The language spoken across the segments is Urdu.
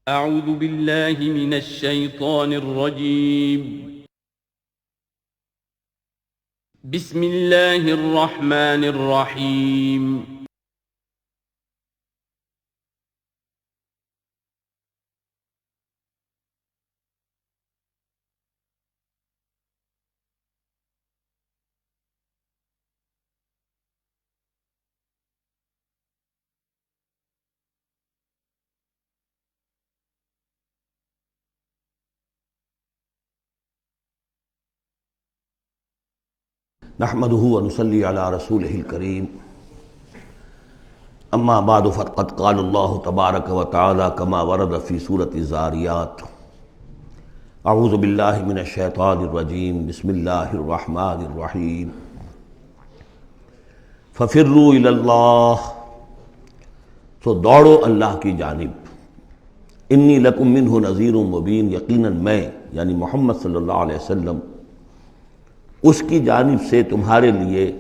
اعوذ باللہ من الشیطان الرجیم بسم اللہ الرحمن الرحیم نحمده ونصلي على رسوله الكريم اما بعد فقد قال الله تبارك وتعالى كما ورد في سورة الزاريات اعوذ بالله من الشيطان الرجيم بسم الله الرحمن الرحيم ففروا الى الله تو دوڑو اللہ کی جانب انی لکم منہ نذیر مبین یقیناً میں یعنی محمد صلی اللہ علیہ وسلم اس کی جانب سے تمہارے لیے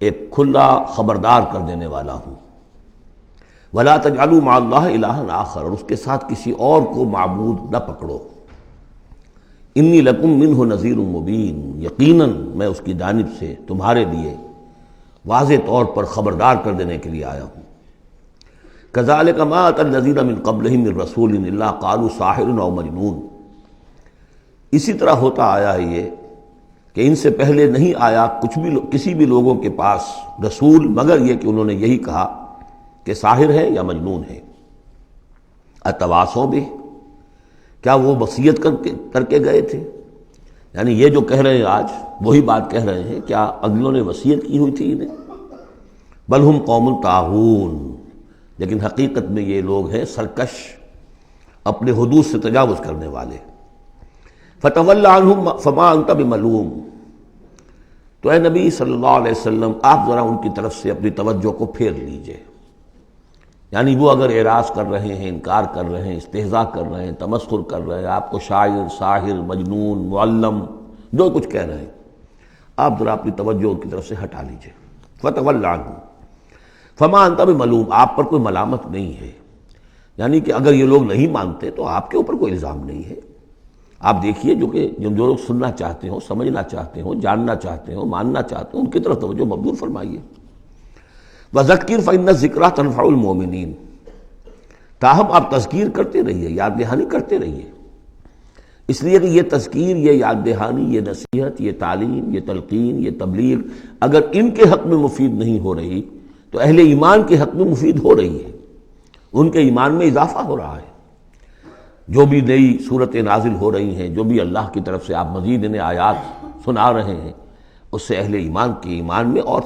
ایک کھلا خبردار کر دینے والا ہوں وَلَا تَجْعَلُوا مَعَ اللَّهِ إِلَٰهًا آخر اور اس کے ساتھ کسی اور کو معبود نہ پکڑو انی لکم منہ نذیر مبین یقیناً میں اس کی جانب سے تمہارے لیے واضح طور پر خبردار کر دینے کے لیے آیا ہوں كَذَلِكَ مَا أَتَى الَّذِينَ مِن قَبْلِهِم مِّن رَّسُولٍ إِلَّا قَالُوا سَاحِرٌ أَوْ مَجْنُونٌ اسی طرح ہوتا آیا ہے یہ کہ ان سے پہلے نہیں آیا کسی بھی لوگوں کے پاس رسول مگر یہ کہ انہوں نے یہی کہا کہ ساحر ہے یا مجنون ہے اتواصوا بہ کیا وہ وصیت کر کے گئے تھے یعنی یہ جو کہہ رہے ہیں آج وہی بات کہہ رہے ہیں کیا اگلوں نے وصیت کی ہوئی تھی انہیں بل ہم قوم طاغون لیکن حقیقت میں یہ لوگ ہیں سرکش اپنے حدود سے تجاوز کرنے والے فتول عنہم فما انت بملوم تو اے نبی صلی اللہ علیہ وسلم آپ ذرا ان کی طرف سے اپنی توجہ کو پھیر لیجئے یعنی وہ اگر اعراض کر رہے ہیں انکار کر رہے ہیں استہزاء کر رہے ہیں تمسخر کر رہے ہیں آپ کو شاعر ساحر مجنون معلم جو کچھ کہہ رہے ہیں آپ ذرا اپنی توجہ ان کی طرف سے ہٹا لیجئے فتول عنہم فما انت بملوم آپ پر کوئی ملامت نہیں ہے یعنی کہ اگر یہ لوگ نہیں مانتے تو آپ کے اوپر کوئی الزام نہیں ہے آپ دیکھیے جو لوگ سننا چاہتے ہوں سمجھنا چاہتے ہوں جاننا چاہتے ہوں ماننا چاہتے ہوں ان کی طرف توجہ مبذول فرمائیے وَذَكِّرْ فَإِنَّ الذِّكْرَىٰ تَنفَعُ الْمُؤْمِنِينَ تاہم آپ تذکیر کرتے رہیے یاد دہانی کرتے رہیے اس لیے کہ یہ تذکیر یہ یاد دہانی یہ نصیحت یہ تعلیم یہ تلقین یہ تبلیغ اگر ان کے حق میں مفید نہیں ہو رہی تو اہل ایمان کے حق میں مفید ہو رہی ہے ان کے ایمان میں اضافہ ہو رہا ہے جو بھی نئی صورتیں نازل ہو رہی ہیں جو بھی اللہ کی طرف سے آپ مزید انہیں آیات سنا رہے ہیں اس سے اہل ایمان کے ایمان میں اور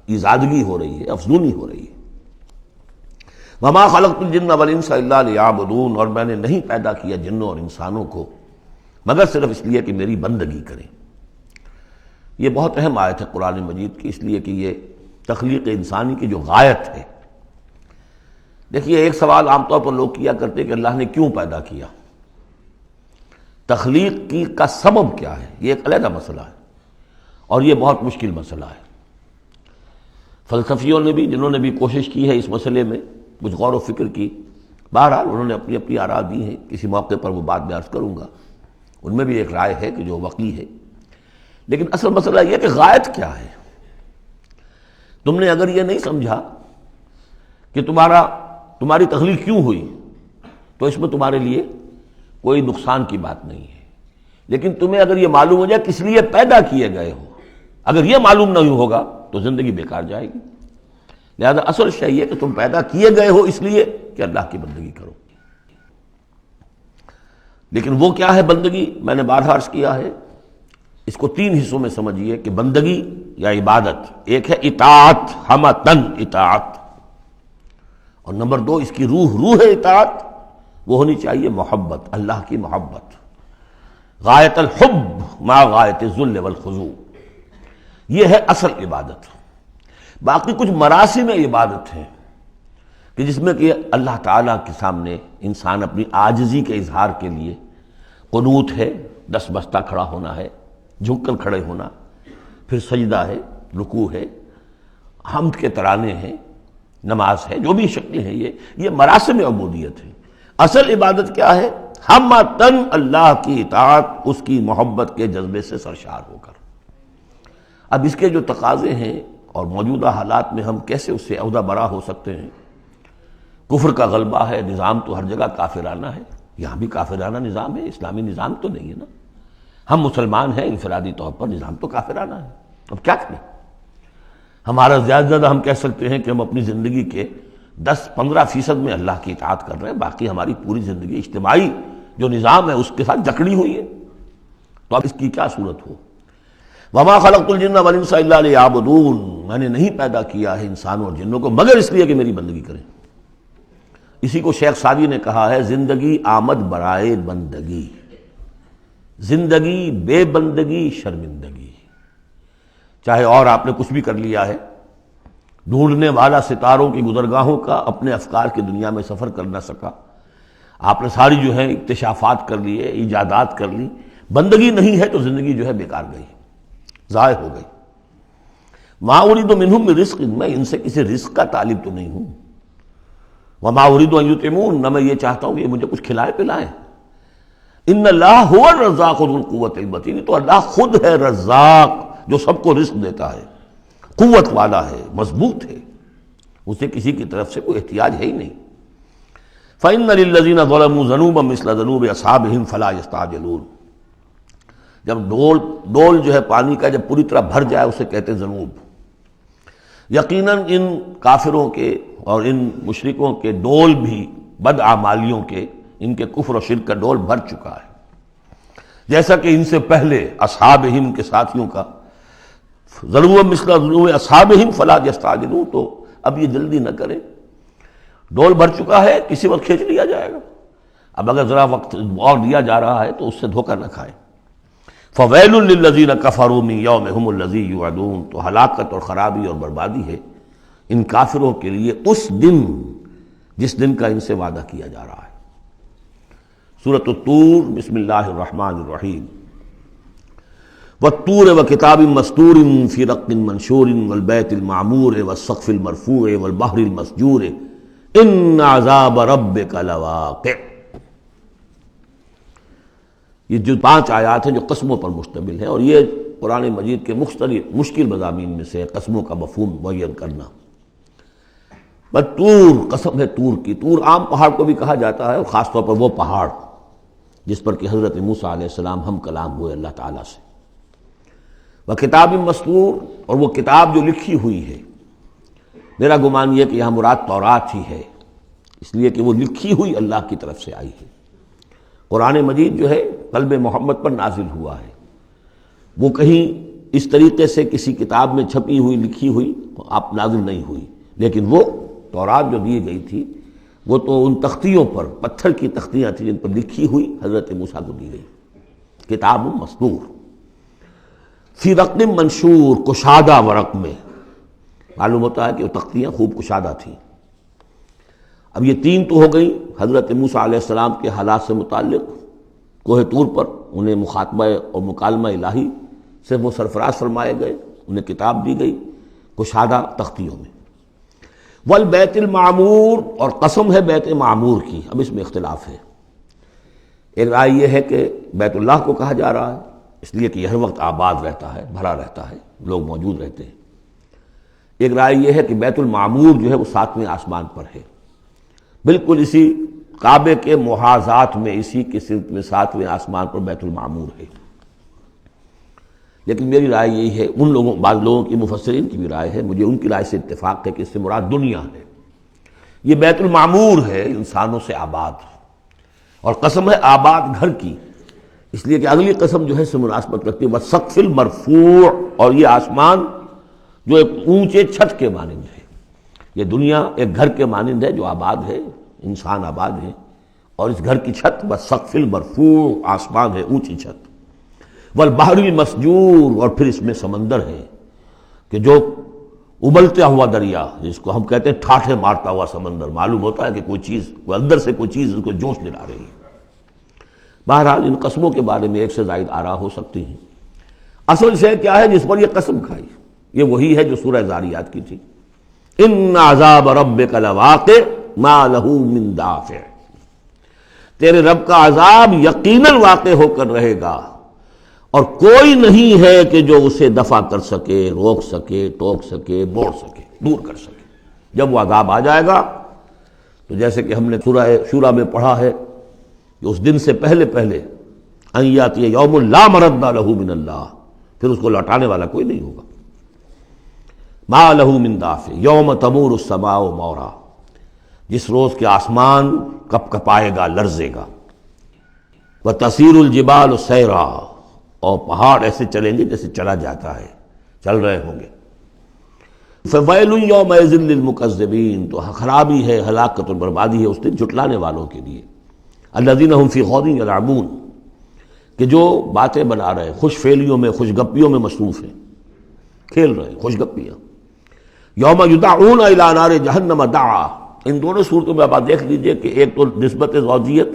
ایزادگی ہو رہی ہے افزونی ہو رہی ہے وما خلقت الجن والانس الا لیعبدون اور میں نے نہیں پیدا کیا جنوں اور انسانوں کو مگر صرف اس لیے کہ میری بندگی کریں یہ بہت اہم آیت ہے قرآن مجید کی اس لیے کہ یہ تخلیق انسانی کی جو غایت ہے دیکھیے ایک سوال عام طور پر لوگ کیا کرتے کہ اللہ نے کیوں پیدا کیا تخلیق کی کا سبب کیا ہے یہ ایک علیحدہ مسئلہ ہے اور یہ بہت مشکل مسئلہ ہے فلسفیوں نے بھی جنہوں نے بھی کوشش کی ہے اس مسئلے میں کچھ غور و فکر کی بہرحال انہوں نے اپنی اپنی آراء دی ہیں کسی موقع پر وہ بات میں عرض کروں گا ان میں بھی ایک رائے ہے کہ جو وقی ہے لیکن اصل مسئلہ یہ کہ غایت کیا ہے تم نے اگر یہ نہیں سمجھا کہ تمہاری تخلیق کیوں ہوئی تو اس میں تمہارے لیے کوئی نقصان کی بات نہیں ہے لیکن تمہیں اگر یہ معلوم ہو جائے کس لیے پیدا کیے گئے ہو اگر یہ معلوم نہیں ہوگا تو زندگی بیکار جائے گی لہذا اصل شے یہ کہ تم پیدا کیے گئے ہو اس لیے کہ اللہ کی بندگی کرو لیکن وہ کیا ہے بندگی میں نے بارہا عرض کیا ہے اس کو تین حصوں میں سمجھیے کہ بندگی یا عبادت ایک ہے اطاعت ہمتن اطاعت اور نمبر دو اس کی روح اطاعت وہ ہونی چاہیے محبت اللہ کی محبت غایت الحب ما غایت الذل والخضوع یہ ہے اصل عبادت باقی کچھ مراسم عبادت ہیں کہ جس میں کہ اللہ تعالیٰ کے سامنے انسان اپنی عاجزی کے اظہار کے لیے قنوت ہے دس بستہ کھڑا ہونا ہے جھک کر کھڑے ہونا پھر سجدہ ہے رکوع ہے حمد کے ترانے ہیں نماز ہے جو بھی شکلیں ہیں یہ مراسم عبودیت ہیں اصل عبادت کیا ہے؟ ہمتن اللہ کی اطاعت، اس کی محبت کے جذبے سے سرشار ہو کر۔ اب اس کے جو تقاضے ہیں اور موجودہ حالات میں ہم کیسے اس سے عہدہ برا ہو سکتے ہیں؟ کفر کا غلبہ ہے، نظام تو ہر جگہ کافرانہ ہے، یہاں بھی کافرانہ نظام ہے، اسلامی نظام تو نہیں ہے نا۔ ہم مسلمان ہیں، انفرادی طور پر نظام تو کافرانہ ہے، اب کیا کریں؟ ہمارا زیادہ زیادہ ہم کہہ سکتے ہیں کہ ہم اپنی زندگی کے 10-15% میں اللہ کی اطاعت کر رہے ہیں، باقی ہماری پوری زندگی اجتماعی جو نظام ہے اس کے ساتھ جکڑی ہوئی ہے، تو اب اس کی کیا صورت ہو؟ وَمَا خَلَقْتُ الْجِنَّ وَالْإِنسَ إِلَّا لِيَعْبُدُونَ، میں نے نہیں پیدا کیا ہے انسانوں اور جنوں کو مگر اس لیے کہ میری بندگی کریں۔ اسی کو شیخ سعدی نے کہا ہے زندگی آمد برائے بندگی، زندگی بے بندگی شرمندگی۔ چاہے اور آپ نے کچھ بھی کر لیا ہے، ڈھونڈنے والا ستاروں کی گزرگاہوں کا اپنے افکار کی دنیا میں سفر کر نہ سکا، آپ نے ساری جو ہے اکتشافات کر لیے، ایجادات کر لی، بندگی نہیں ہے تو زندگی جو ہے بیکار گئی، ضائع ہو گئی۔ ما اريد منهم من رزق، میں ان سے کسی رزق کا طالب تو نہیں ہوں۔ وما اريد ان يطعمون، نہ میں یہ چاہتا ہوں کہ یہ مجھے کچھ کھلائے پلائیں۔ ان اللہ هو الرزاق ذو القوة المتین، تو اللہ خود ہے رزاق جو سب کو رزق دیتا ہے، قوت والا ہے، مضبوط ہے، اسے کسی کی طرف سے کوئی احتیاج ہے ہی نہیں۔ فإن للذین ظلموا ذنوبا مثل ذنوب اصحابهم فلا يستعجلون، جب ڈول جو ہے پانی کا جب پوری طرح بھر جائے اسے کہتے ہیں ذنوب۔ یقیناً ان کافروں کے اور ان مشرکوں کے ڈول بھی بدعمالیوں کے، ان کے کفر و شرک کا ڈول بھر چکا ہے، جیسا کہ ان سے پہلے اصحابہم کے ساتھیوں کا ذنوب مثل ذنوب اصحابہم فلا یستعجلون، تو اب یہ جلدی نہ کریں، ڈول بھر چکا ہے، کسی وقت کھینچ لیا جائے گا، اب اگر ذرا وقت اور دیا جا رہا ہے تو اس سے دھوکہ نہ کھائیں۔ فَوَيْلٌ لِّلَّذِينَ كَفَرُوا مِن يَوْمِهُمُ الَّذِي يُوعَدُونَ، تو ہلاکت اور خرابی اور بربادی ہے ان کافروں کے لیے اس دن جس دن کا ان سے وعدہ کیا جا رہا ہے۔ سورۃ الطور، بسم اللہ الرحمن الرحیم۔ وَالطُّورِ وَكِتَابٍ مَّسْطُورٍ فِي رَقٍّ مَّنشُورٍ وَالْبَيْتِ الْمَعْمُورِ وَالسَّقْفِ الْمَرْفُوعِ وَالْبَحْرِ الْمَسْجُورِ إِنَّ عَذَابَ رَبِّكَ لَوَاقِعٌ۔ یہ جو 5 آیات ہیں جو قسموں پر مشتمل ہیں، اور یہ قرآن مجید کے مختلف مشکل مضامین میں سے ہے قسموں کا مفہوم معین کرنا۔ طور، قسم ہے طور کی، طور عام پہاڑ کو بھی کہا جاتا ہے، اور خاص طور پر وہ پہاڑ جس پر کہ حضرت موسیٰ علیہ السلام ہم کلام ہوئے اللہ تعالیٰ سے۔ وَكِتَابٍ مَّسْطُورٍ، اور وہ کتاب جو لکھی ہوئی ہے، میرا گمان یہ کہ یہاں مراد تورات ہی ہے، اس لیے کہ وہ لکھی ہوئی اللہ کی طرف سے آئی ہے۔ قرآن مجید جو ہے قلب محمد پر نازل ہوا ہے، وہ کہیں اس طریقے سے کسی کتاب میں چھپی ہوئی لکھی ہوئی آپ نازل نہیں ہوئی، لیکن وہ تورات جو دی گئی تھی وہ تو ان تختیوں پر، پتھر کی تختیاں تھیں جن پر لکھی ہوئی حضرت موسیٰ کو دی گئی۔ کتاب مسطور فی رق منشور، کشادہ ورق میں، معلوم ہوتا ہے کہ وہ تختیاں خوب کشادہ تھیں۔ اب یہ 3 تو ہو گئی حضرت موسیٰ علیہ السلام کے حالات سے متعلق، کوہ طور پر انہیں مخاطبہ اور مکالمہ الہی سے وہ سرفراز فرمائے گئے، انہیں کتاب دی گئی کشادہ تختیوں میں۔ والبیت المعمور، اور قسم ہے بیت معمور کی، اب اس میں اختلاف ہے۔ ایک رائے یہ ہے کہ بیت اللہ کو کہا جا رہا ہے اس لیے کہ یہ ہر وقت آباد رہتا ہے، بھرا رہتا ہے، لوگ موجود رہتے ہیں۔ ایک رائے یہ ہے کہ بیت المعمور جو ہے وہ 7ویں آسمان پر ہے، بالکل اسی کعبے کے محاذات میں، اسی کی سمت میں 7ویں آسمان پر بیت المعمور ہے۔ لیکن میری رائے یہی ہے، بعض لوگوں کی مفسرین کی بھی رائے ہے، مجھے ان کی رائے سے اتفاق ہے کہ اس سے مراد دنیا ہے، یہ بیت المعمور ہے انسانوں سے آباد، اور قسم ہے آباد گھر کی، اس لیے کہ اگلی قسم جو ہے سے مناسبت رکھتی ہے وَالسَّقْفِ الْمَرْفُوعِ، اور یہ آسمان جو ایک اونچے چھت کے مانند ہے، یہ دنیا ایک گھر کے مانند ہے جو آباد ہے، انسان آباد ہے، اور اس گھر کی چھت وَالسَّقْفِ الْمَرْفُوعِ، آسمان ہے، اونچی چھت، والبحر المسجور، اور پھر اس میں سمندر ہے کہ جو ابلتا ہوا دریا، جس کو ہم کہتے ہیں ٹھاٹھے مارتا ہوا سمندر، معلوم ہوتا ہے کہ کوئی چیز، کوئی اندر سے کوئی چیز اس کو جوش دلا رہی ہے۔ بہرحال ان قسموں کے بارے میں ایک سے زائد آراء ہو سکتی ہیں، اصل شے کیا ہے جس پر یہ قسم کھائی، یہ وہی ہے جو سورہ ذاریات کی تھی، ان عذاب ربک لواقع ما لہ من دافع۔ تیرے رب کا عذاب یقیناً واقع ہو کر رہے گا، اور کوئی نہیں ہے کہ جو اسے دفع کر سکے، روک سکے، ٹوک سکے، موڑ سکے، دور کر سکے۔ جب وہ عذاب آ جائے گا تو جیسے کہ ہم نے سورہ شورى میں پڑھا ہے کہ اس دن سے پہلے ان یاتی یوم لا مرد لہ من اللہ، پھر اس کو لوٹانے والا کوئی نہیں ہوگا۔ ما لہ من دافع یوم تمور السماء مورا، جس روز کے آسمان کپ کپائے گا، لرزے گا۔ وتصیر الجبال سیرا، اور پہاڑ ایسے چلیں گے جیسے چلا جاتا ہے، چل رہے ہوں گے۔ فویل یومئذ للمکذبین، تو خرابی ہے، ہلاکت اور بربادی ہے اس دن جھٹلانے والوں کے لیے۔ الذین هم فی خوض یلعبون، کہ جو باتیں بنا رہے، خوش فیلیوں میں، خوش گپیوں میں مصروف ہیں، کھیل رہے ہیں خوش گپیاں۔ یوم یدعون الی نار جہنم دعا، ان دونوں صورتوں میں آپ دیکھ لیجئے کہ ایک تو نسبت زوجیت،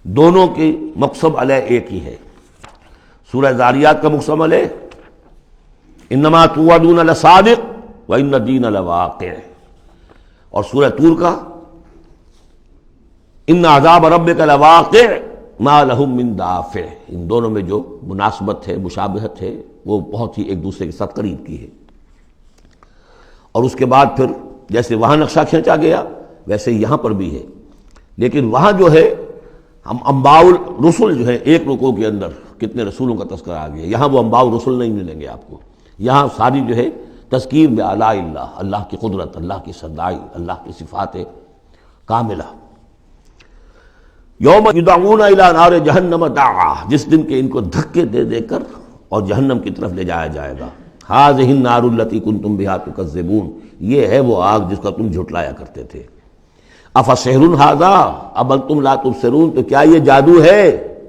دونوں کی مقسم علیہ ایک ہی ہے۔ سورہ ذاریات کا مقسم علیہ انما توعدون لصادق وان الدین لواقع، اور سورہ طور کا ان عذاب ربک لواقع ما لہم من دافع، ان دونوں میں جو مناسبت ہے، مشابہت ہے، وہ بہت ہی ایک دوسرے کے ساتھ قریب کی ہے۔ اور اس کے بعد پھر جیسے وہاں نقشہ کھینچا گیا ویسے یہاں پر بھی ہے، لیکن وہاں جو ہے ہم انباء الرسل جو ہے ایک رکوع کے اندر کتنے رسولوں کا تذکرہ آ گیا، یہاں وہ انباء الرسل نہیں ملیں گے آپ کو، یہاں ساری جو ہے تذکیر بآلاء اللہ، اللہ کی قدرت، اللہ کی صدائی، اللہ کی صفات کاملہ۔ یوم یدعون الی نار جہنم دعا، جس دن کے ان کو دھکے دے دے کر اور جہنم کی طرف لے جایا جائے گا۔ ھذہ النار التی کنتم بہا تکذبون، یہ ہے وہ آگ جس کا تم جھٹلایا کرتے تھے۔ افسحر ھذا ام انتم لا تبصرون، تو کیا یہ جادو ہے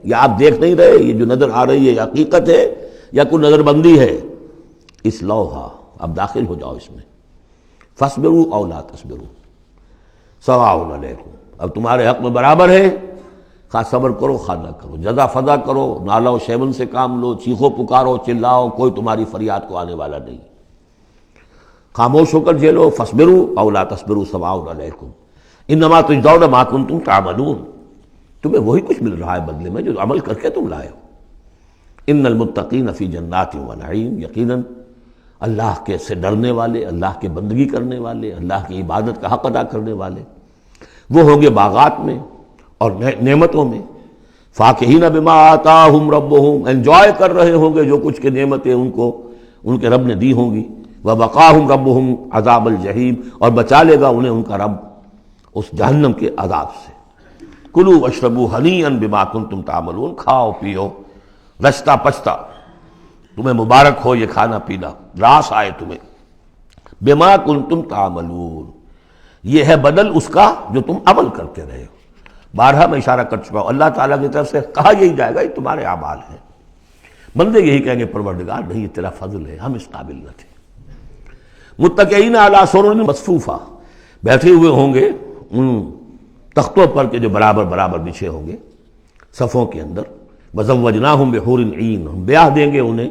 یا آپ دیکھ نہیں رہے، یہ جو نظر آ رہی ہے حقیقت ہے یا کوئی نظر بندی ہے؟ اصلوھا، اب داخل ہو جاؤ اس میں۔ فاصبروا او لا تصبروا سواء علیکم، اب تمہارے حق میں برابر ہے، خواہ صبر کرو خواہ نہ کرو، جزا فضا کرو، نالا و شیون سے کام لو، چیخو پکارو، چلاؤ، کوئی تمہاری فریاد کو آنے والا نہیں، خاموش ہو کر جھیلو۔ فاصبروا او لا تصبروا سواء علیکم انما تجزون ما کنتم تعملون، تمہیں وہی کچھ مل رہا ہے بدلے میں جو عمل کر کے تم لائے ہو۔ ان المتقین فی جنات و نعیم، یقیناً اللہ کے سے ڈرنے والے، اللہ کے بندگی کرنے والے، اللہ کی عبادت کا حق ادا کرنے والے، وہ ہوں گے باغات میں اور نعمتوں میں۔ فاکہین بما آتاہم ربہم، انجوائے کر رہے ہوں گے جو کچھ کے نعمتیں ان کو ان کے رب نے دی ہوں گی۔ وبقاہم ربہم عذاب الجحیم، اور بچا لے گا انہیں ان کا رب اس جہنم کے عذاب سے۔ کلوا واشربوا ہنیئا بما کنتم تعملون، کھاؤ پیو رچتا پچتا، تمہیں مبارک ہو یہ کھانا پینا، راس آئے تمہیں۔ بما کنتم تعملون، یہ ہے بدل اس کا جو تم عمل کرتے رہے ہو۔ بارہا میں اشارہ کر چکا ہوں، اللہ تعالیٰ کی طرف سے کہا یہی جائے گا یہ تمہارے اعمال ہیں۔ بندے یہی کہیں گے پروردگار نہیں، یہ تیرا فضل ہے، ہم اس قابل نہ تھے۔ متکئین علی سرر مصفوفہ، بیٹھے ہوئے ہوں گے ان تختوں پر کے جو برابر برابر بچھے ہوں گے صفوں کے اندر۔ وزوجناہم بحور عین، ہم بیاہ دیں گے انہیں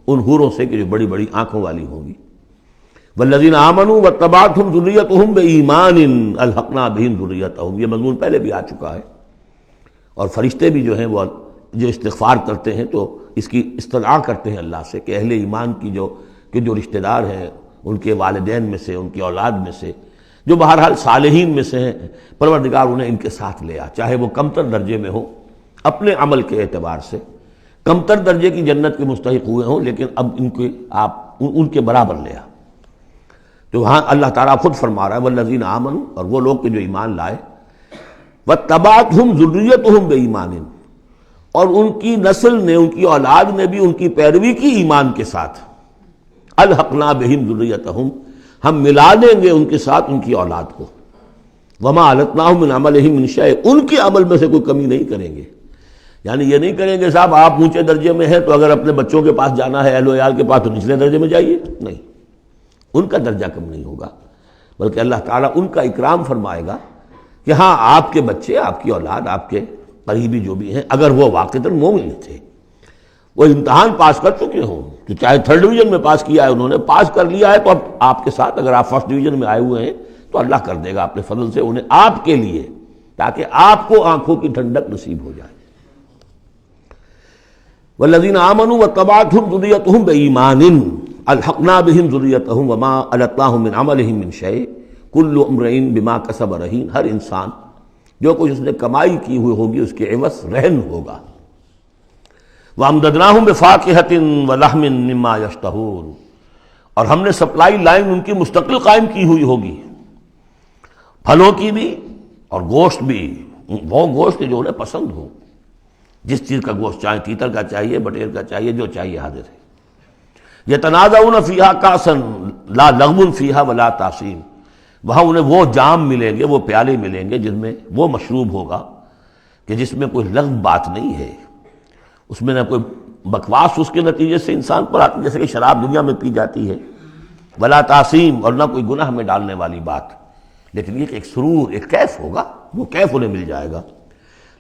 ان حوروں سے کہ جو بڑی بڑی آنکھوں والی ہوں گی۔ والذین آمنوا واتبعتہم ذریتہم بایمان الحقنا بہم ذریتہم، یہ مضمون پہلے بھی آ چکا ہے۔ اور فرشتے بھی جو ہیں وہ جو استغفار کرتے ہیں تو اس کی استدعا کرتے ہیں اللہ سے کہ اہل ایمان کی جو رشتہ دار ہیں، ان کے والدین میں سے، ان کی اولاد میں سے، جو بہرحال صالحین میں سے ہیں، پروردگار انہیں ان کے ساتھ لے آ، چاہے وہ کمتر درجے میں ہوں اپنے عمل کے اعتبار سے، کمتر درجے کی جنت کے مستحق ہوئے ہوں، لیکن اب ان کے آپ ان کے برابر لے آ۔ تو وہاں اللہ تعالیٰ خود فرما رہا ہے والذین آمنوا، اور وہ لوگ کہ جو ایمان لائے، واتبعتہم ذریتہم بایمان، اور ان کی نسل نے، ان کی اولاد نے بھی ان کی پیروی کی ایمان کے ساتھ، الحقنا بہم ذریتہم، ہم ملا دیں گے ان کے ساتھ ان کی اولاد کو، وما التناہم من عملہم من شیء، ان کے عمل میں سے کوئی کمی نہیں کریں گے۔ یعنی یہ نہیں کریں گے صاحب آپ اونچے درجے میں ہیں تو اگر اپنے بچوں کے پاس جانا ہے، اہل و عیال کے پاس، تو نچلے درجے میں جائیے، نہیں، ان کا درجہ کم نہیں ہوگا، بلکہ اللہ تعالیٰ ان کا اکرام فرمائے گا کہ ہاں آپ کے بچے، آپ کی اولاد، آپ کے قریبی جو بھی ہیں، اگر وہ واقعتاً مومن تھے، وہ امتحان پاس کر چکے ہوں، تو چاہے 3rd ڈویژن میں پاس کیا ہے انہوں نے، پاس کر لیا ہے، تو اب آپ کے ساتھ اگر آپ 1st ڈویژن میں آئے ہوئے ہیں تو اللہ کر دے گا اپنے فضل سے انہیں آپ کے لیے تاکہ آپ کو آنکھوں کی ٹھنڈک نصیب ہو جائے۔ والذین آمنوا واتبعتهم ذریتهم بإیمان الحقنا بهم ذریتهم وما ألتناهم من عملهم من شیء کل امرئ بما کسب رہین، ہر انسان جو کچھ اس نے کمائی کی ہوئی ہوگی اس کے عوض رہن ہوگا۔ وَأَمْدَدْنَاهُمْ بِفَاكِهَةٍ وَلَحْمٍ مِّمَّا يَشْتَهُونَ، اور ہم نے سپلائی لائن ان کی مستقل قائم کی ہوئی ہوگی، پھلوں کی بھی اور گوشت بھی، وہ گوشت جو انہیں پسند ہو، جس چیز کا گوشت چاہے، تیتر کا چاہیے، بٹیر کا چاہیے، جو چاہیے حاضر ہے۔ یتنازعون فیہا کاسا لا لغو فیہا ولا تاثیم، وہاں انہیں وہ جام ملیں گے، وہ پیالے ملیں گے جن میں وہ مشروب ہوگا کہ جس میں کوئی لغو بات نہیں ہے، اس میں نہ کوئی بکواس اس کے نتیجے سے انسان پر آتی جیسے کہ شراب دنیا میں پی جاتی ہے، ولا تعصیم، اور نہ کوئی گناہ میں ڈالنے والی بات، لیکن یہ کہ ایک سرور، ایک کیف ہوگا، وہ کیف انہیں مل جائے گا۔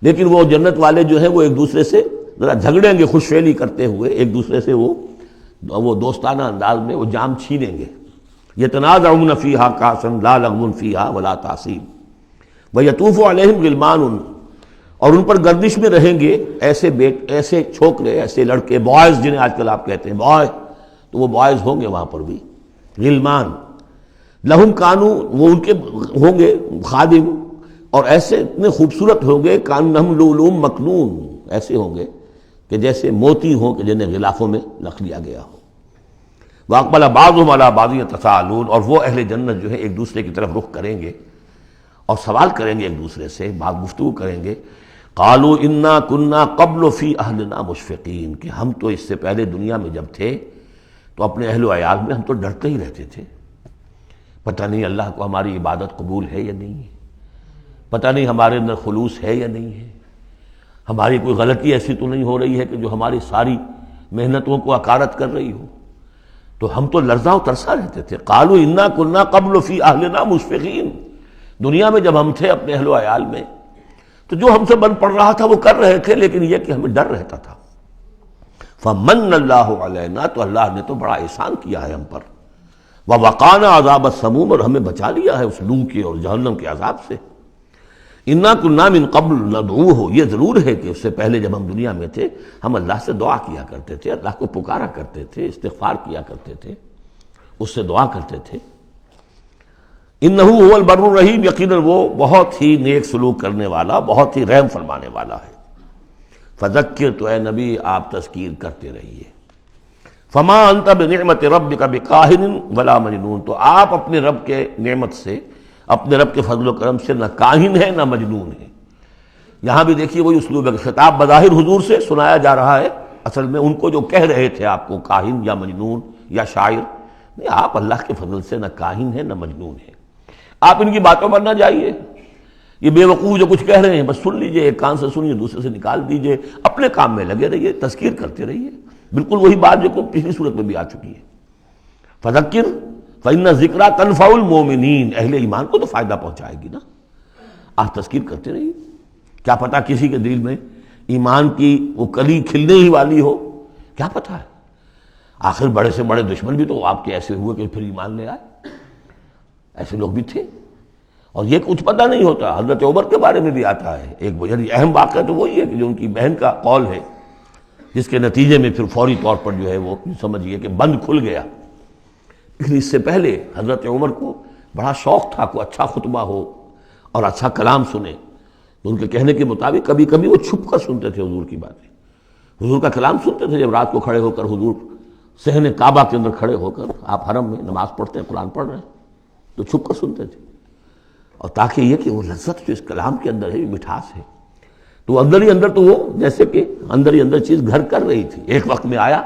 لیکن وہ جنت والے جو ہیں وہ ایک دوسرے سے ذرا جھگڑیں گے، خوش فعلی کرتے ہوئے ایک دوسرے سے وہ دوستانہ انداز میں وہ جام چھینیں گے۔ یتنازعون فیہا کاسا لا لغو فیہا ولا تعصیم ویطوف علیہم غلمان، اور ان پر گردش میں رہیں گے ایسے چھوکرے، ایسے لڑکے، بوائز جنہیں آج کل آپ کہتے ہیں بوائے، تو وہ بوائز ہوں گے وہاں پر بھی، غلمان لہم کانو، وہ ان کے ہوں گے خادم، اور ایسے اتنے خوبصورت ہوں گے کانہم لؤلؤ مکنون، ایسے ہوں گے کہ جیسے موتی ہوں کہ جنہیں غلافوں میں رکھ لیا گیا ہو۔ واقبل بعضهم علی بعض یتساءلون، اور وہ اہل جنت جو ہے ایک دوسرے کی طرف رخ کریں گے اور سوال کریں گے ایک دوسرے سے، بات گفتگو کریں گے، قالوا انا کنا قبل فی اہلنا مشفقین، کہ ہم تو اس سے پہلے دنیا میں جب تھے تو اپنے اہل و عیال میں ہم تو ڈرتے ہی رہتے تھے، پتہ نہیں اللہ کو ہماری عبادت قبول ہے یا نہیں ہے، پتہ نہیں ہمارے اندر خلوص ہے یا نہیں ہے، ہماری کوئی غلطی ایسی تو نہیں ہو رہی ہے کہ جو ہماری ساری محنتوں کو عکارت کر رہی ہو، تو ہم تو لرزاں و ترسا رہتے تھے۔ قالوا انا کنا قبل فی اہلنا مشفقین، دنیا میں جب ہم تھے اپنے اہل و عیال میں تو جو ہم سے بن پڑ رہا تھا وہ کر رہے تھے، لیکن یہ کہ ہمیں ڈر رہتا تھا۔ فمن اللہ علینا، تو اللہ نے تو بڑا احسان کیا ہے ہم پر، ووقانا عذاب السموم، اور ہمیں بچا لیا ہے اس لو کے اور جہنم کے عذاب سے۔ انا کنا من قبل ندعوہ، یہ ضرور ہے کہ اس سے پہلے جب ہم دنیا میں تھے ہم اللہ سے دعا کیا کرتے تھے، اللہ کو پکارا کرتے تھے، استغفار کیا کرتے تھے، اس سے دعا کرتے تھے۔ انہ هو البر الرحیم، یقیناً وہ بہت ہی نیک سلوک کرنے والا، بہت ہی رحم فرمانے والا ہے۔ فذکر، تو اے نبی آپ تذکیر کرتے رہیے۔ فما انت بنعمت ربک بکاہن ولا مجنون، تو آپ اپنے رب کے نعمت سے، اپنے رب کے فضل و کرم سے نہ کاہن ہے نہ مجنون ہے۔ یہاں بھی دیکھیے وہی اسلوب ہے، خطاب بظاہر حضور سے سنایا جا رہا ہے، اصل میں ان کو جو کہہ رہے تھے آپ کو کاہن یا مجنون یا شاعر، نہیں، آپ اللہ کے فضل سے نہ کاہن ہے نہ مجنون ہے، آپ ان کی باتوں پر نہ جائیے، یہ بے وقوف جو کچھ کہہ رہے ہیں بس سن لیجئے، ایک کان سے سنیے دوسرے سے نکال دیجئے، اپنے کام میں لگے رہیے، تذکیر کرتے رہیے، بالکل وہی بات جو پچھلی صورت میں بھی آ چکی ہے۔ فذکر فإن الذکریٰ تنفع المؤمنین، اہل ایمان کو تو فائدہ پہنچائے گی نا، آپ تذکیر کرتے رہیے، کیا پتہ کسی کے دل میں ایمان کی وہ کلی کھلنے ہی والی ہو، کیا پتہ ہے، آخر بڑے سے بڑے دشمن بھی تو آپ کے ایسے ہوئے کہ پھر ایمان لے آئے، ایسے لوگ بھی تھے، اور یہ کچھ پتہ نہیں ہوتا۔ حضرت عمر کے بارے میں بھی آتا ہے ایک بڑی اہم واقعہ، تو وہی ہے کہ جو ان کی بہن کا قول ہے، جس کے نتیجے میں پھر فوری طور پر جو ہے وہ سمجھیے کہ بند کھل گیا، لیکن اس سے پہلے حضرت عمر کو بڑا شوق تھا کوئی اچھا خطبہ ہو اور اچھا کلام سنے، تو ان کے کہنے کے مطابق کبھی کبھی وہ چھپ کر سنتے تھے حضور کی باتیں، حضور کا کلام سنتے تھے، جب رات کو کھڑے ہو کر حضور صحن کعبہ کے اندر کھڑے ہو کر، آپ حرم میں نماز پڑھتے ہیں، قرآن پڑھ رہے ہیں، تو چھپ کر سنتے تھے، اور تاکہ یہ کہ وہ لذت جو اس کلام کے اندر ہے، یہ مٹھاس ہے، تو اندر ہی اندر تو وہ جیسے کہ اندر ہی اندر چیز گھر کر رہی تھی۔ ایک وقت میں آیا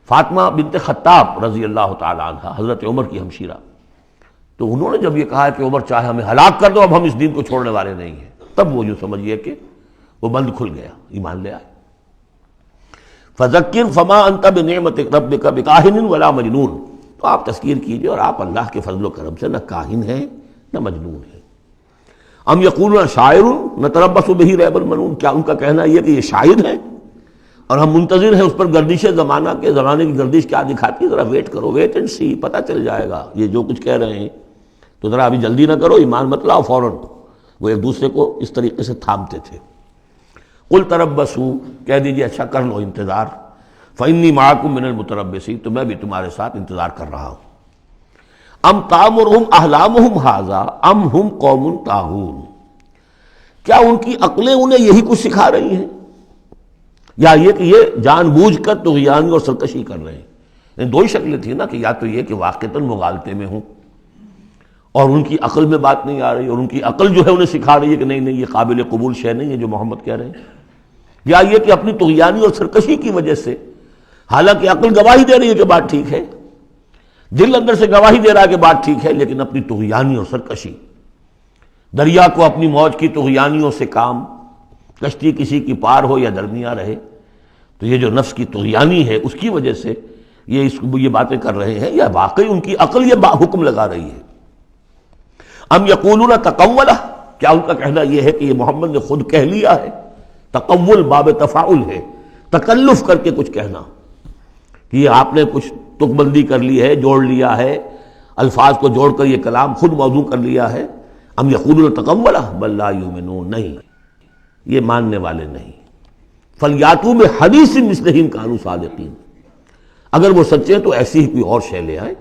فاطمہ بنت خطاب رضی اللہ تعالی عنہ، حضرت عمر کی ہمشیرہ، تو انہوں نے جب یہ کہا کہ عمر چاہے ہمیں ہلاک کر دو، اب ہم اس دین کو چھوڑنے والے نہیں ہیں، تب وہ یوں سمجھیے کہ وہ بند کھل گیا، ایمان لے آئے۔ فذکر فما انت بنعمت ربک بکاہن ولا مجنون، تو آپ تذکیر کیجئے اور آپ اللہ کے فضل و کرم سے نہ کاہن ہیں نہ مجنون ہیں۔ ام یقولون شاعر نتربص بہ ریب المنون، کیا ان کا کہنا یہ کہ یہ شاعر ہے اور ہم منتظر ہیں اس پر گردش زمانہ کے، زمانے کی گردش کیا دکھاتی ہے، ذرا ویٹ کرو، ویٹ اینڈ سی، پتہ چل جائے گا یہ جو کچھ کہہ رہے ہیں، تو ذرا ابھی جلدی نہ کرو، ایمان مت لاؤ فوراً، وہ ایک دوسرے کو اس طریقے سے تھامتے تھے۔ قل تربصوا، کہہ دیجیے اچھا کر لو انتظار، فإنی معکم من المتربصین، تو میں بھی تمہارے ساتھ انتظار کر رہا ہوں۔ ام تامرہم احلامہم ھذا ام ہم قوم طاغون، کیا ان کی عقلیں انہیں یہی کچھ سکھا رہی ہیں، یا یہ کہ یہ جان بوجھ کر طغیانی اور سرکشی کر رہے ہیں؟ یعنی دو ہی شکلیں تھیں نا، کہ یا تو یہ کہ واقعتاً مغالطے میں ہوں اور ان کی عقل میں بات نہیں آ رہی، اور ان کی عقل جو ہے انہیں سکھا رہی ہے کہ نہیں یہ قابل قبول شے نہیں ہے جو محمد کہہ رہے ہیں، یا یہ کہ اپنی طغیانی اور سرکشی کی وجہ سے، حالانکہ عقل گواہی دے رہی ہے کہ بات ٹھیک ہے، دل اندر سے گواہی دے رہا ہے کہ بات ٹھیک ہے، لیکن اپنی طغیانی اور سرکشی، دریا کو اپنی موج کی طغیانیوں سے کام، کشتی کسی کی پار ہو یا درمیاں رہے، تو یہ جو نفس کی طغیانی ہے اس کی وجہ سے یہ باتیں کر رہے ہیں، یا واقعی ان کی عقل یہ حکم لگا رہی ہے؟ ام یقولون تقولہ، کیا ان کا کہنا یہ ہے کہ یہ محمد نے خود کہہ لیا ہے؟ تقول باب تفاعل ہے، تکلف کر کے کچھ کہنا، کہ یہ آپ نے کچھ تک بندی کر لی ہے، جوڑ لیا ہے، الفاظ کو جوڑ کر یہ کلام خود موضوع کر لیا ہے۔ ام یقولون تقولہ بل لا یؤمنون، نہیں یہ ماننے والے نہیں۔ فلیاتوا بحدیث مثلہ ان کانوا صادقین، اگر وہ سچے ہیں تو ایسی ہی کوئی اور شے لے آئے۔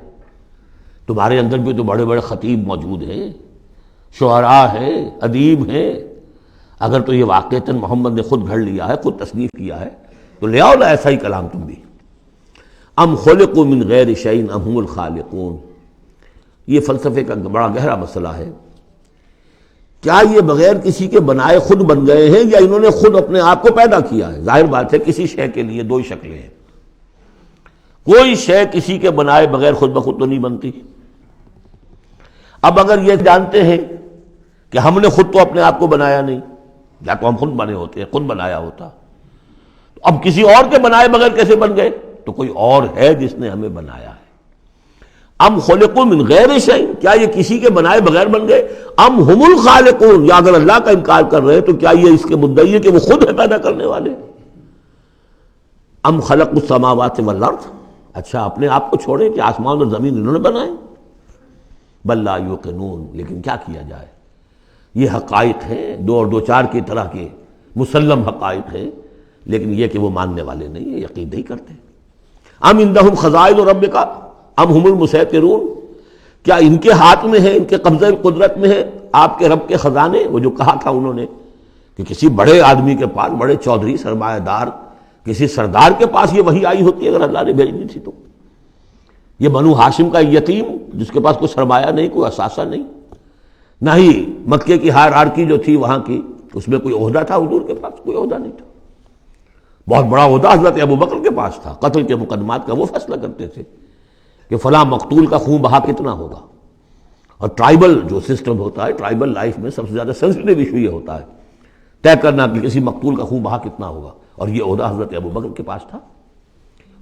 تمہارے اندر بھی تو بڑے بڑے خطیب موجود ہیں، شعراء ہیں، ادیب ہیں، اگر تو یہ واقعتاً محمد نے خود گھڑ لیا ہے، خود تصنیف کیا ہے، تو لے آؤ نا ایسا ہی کلام تم بھی۔ ام خلقوا من غیر شیء ام هم الخالقون، یہ فلسفے کا بڑا گہرا مسئلہ ہے۔ کیا یہ بغیر کسی کے بنائے خود بن گئے ہیں، یا انہوں نے خود اپنے آپ کو پیدا کیا ہے؟ ظاہر بات ہے کسی شے کے لیے دو ہی شکلیں ہیں، کوئی شے کسی کے بنائے بغیر خود بخود تو نہیں بنتی۔ اب اگر یہ جانتے ہیں کہ ہم نے خود تو اپنے آپ کو بنایا نہیں، یا تو ہم خود بنے ہوتے ہیں، خود بنایا ہوتا، تو اب کسی اور کے بنائے بغیر کیسے بن گئے؟ تو کوئی اور ہے جس نے ہمیں بنایا ہے۔ ام خلقوا من غیر شیء، کیا یہ کسی کے بنائے بغیر بن گئے؟ ام هم الخالقون، یا اگر اللہ کا انکار کر رہے ہیں تو کیا یہ اس کے مدعی ہے کہ وہ خود ہے پیدا کرنے والے؟ ام خلقوا السماوات والارض، اچھا اپنے آپ کو چھوڑیں کہ آسمان اور زمین انہوں نے بنائے؟ بل لا یوقنون، لیکن کیا کیا جائے، یہ حقائق ہیں، دو اور دو چار کی طرح کے مسلم حقائق ہیں، لیکن یہ کہ وہ ماننے والے نہیں ہیں، یقین نہیں کرتے۔ ام عندہم خزائن ربک ام ہم المسیطرون، کیا ان کے ہاتھ میں ہے، ان کے قبضہ قدرت میں ہے آپ کے رب کے خزانے؟ وہ جو کہا تھا انہوں نے کہ کسی بڑے آدمی کے پاس، بڑے چودھری سرمایہ دار کسی سردار کے پاس یہ وحی آئی ہوتی ہے اگر اللہ نے بھیجنی تھی تو۔ یہ بنو ہاشم کا یتیم جس کے پاس کوئی سرمایہ نہیں، کوئی اثاثہ نہیں، نہ ہی مکے کی ہائرارکی جو تھی وہاں کی اس میں کوئی عہدہ تھا، حضور کے پاس کوئی عہدہ نہیں تھا۔ بہت بڑا عہدہ حضرت ابو بکر کے پاس تھا، قتل کے مقدمات کا وہ فیصلہ کرتے تھے کہ فلاں مقتول کا خون بہا کتنا ہوگا، اور ٹرائبل جو سسٹم ہوتا ہے، ٹرائبل لائف میں سب سے زیادہ سینسٹیو ایشو یہ ہوتا ہے طے کرنا کہ کسی مقتول کا خون بہا کتنا ہوگا، اور یہ عہدہ حضرت ابو بکر کے پاس تھا۔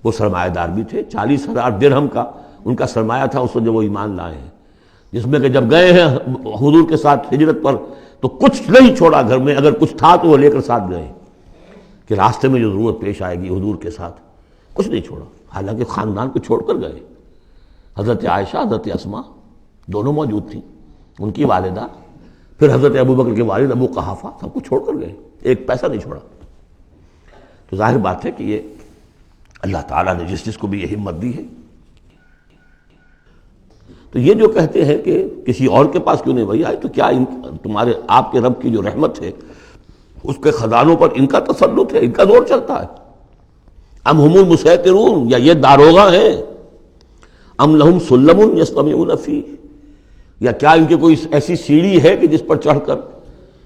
وہ سرمایہ دار بھی تھے، 40,000 درہم کا ان کا سرمایہ تھا اس وقت جب وہ ایمان لائے ہیں، جس میں کہ جب گئے ہیں حضور کے ساتھ ہجرت پر تو کچھ نہیں چھوڑا گھر میں، اگر کچھ تھا تو وہ لے کر ساتھ گئے کہ راستے میں جو ضرورت پیش آئے گی حضور کے ساتھ، کچھ نہیں چھوڑا، حالانکہ خاندان کو چھوڑ کر گئے۔ حضرت عائشہ، حضرت اسماء دونوں موجود تھیں، ان کی والدہ، پھر حضرت ابو بکر کے والد ابو قحافہ، سب کچھ چھوڑ کر گئے، ایک پیسہ نہیں چھوڑا۔ تو ظاہر بات ہے کہ یہ اللہ تعالیٰ نے جس کو بھی یہ ہمت دی ہے۔ تو یہ جو کہتے ہیں کہ کسی اور کے پاس کیوں نہیں وہی آئی، تو کیا تمہارے آپ کے رب کی جو رحمت ہے اس کے خزانوں پر ان کا تسلط ہے، ان کا زور چلتا ہے؟ ام ہم المسیطرون، یا یہ داروغہ ہیں؟ ام لہم سلم یستمعون فیہ، یا کیا ان کے کوئی ایسی سیڑھی ہے کہ جس پر چڑھ کر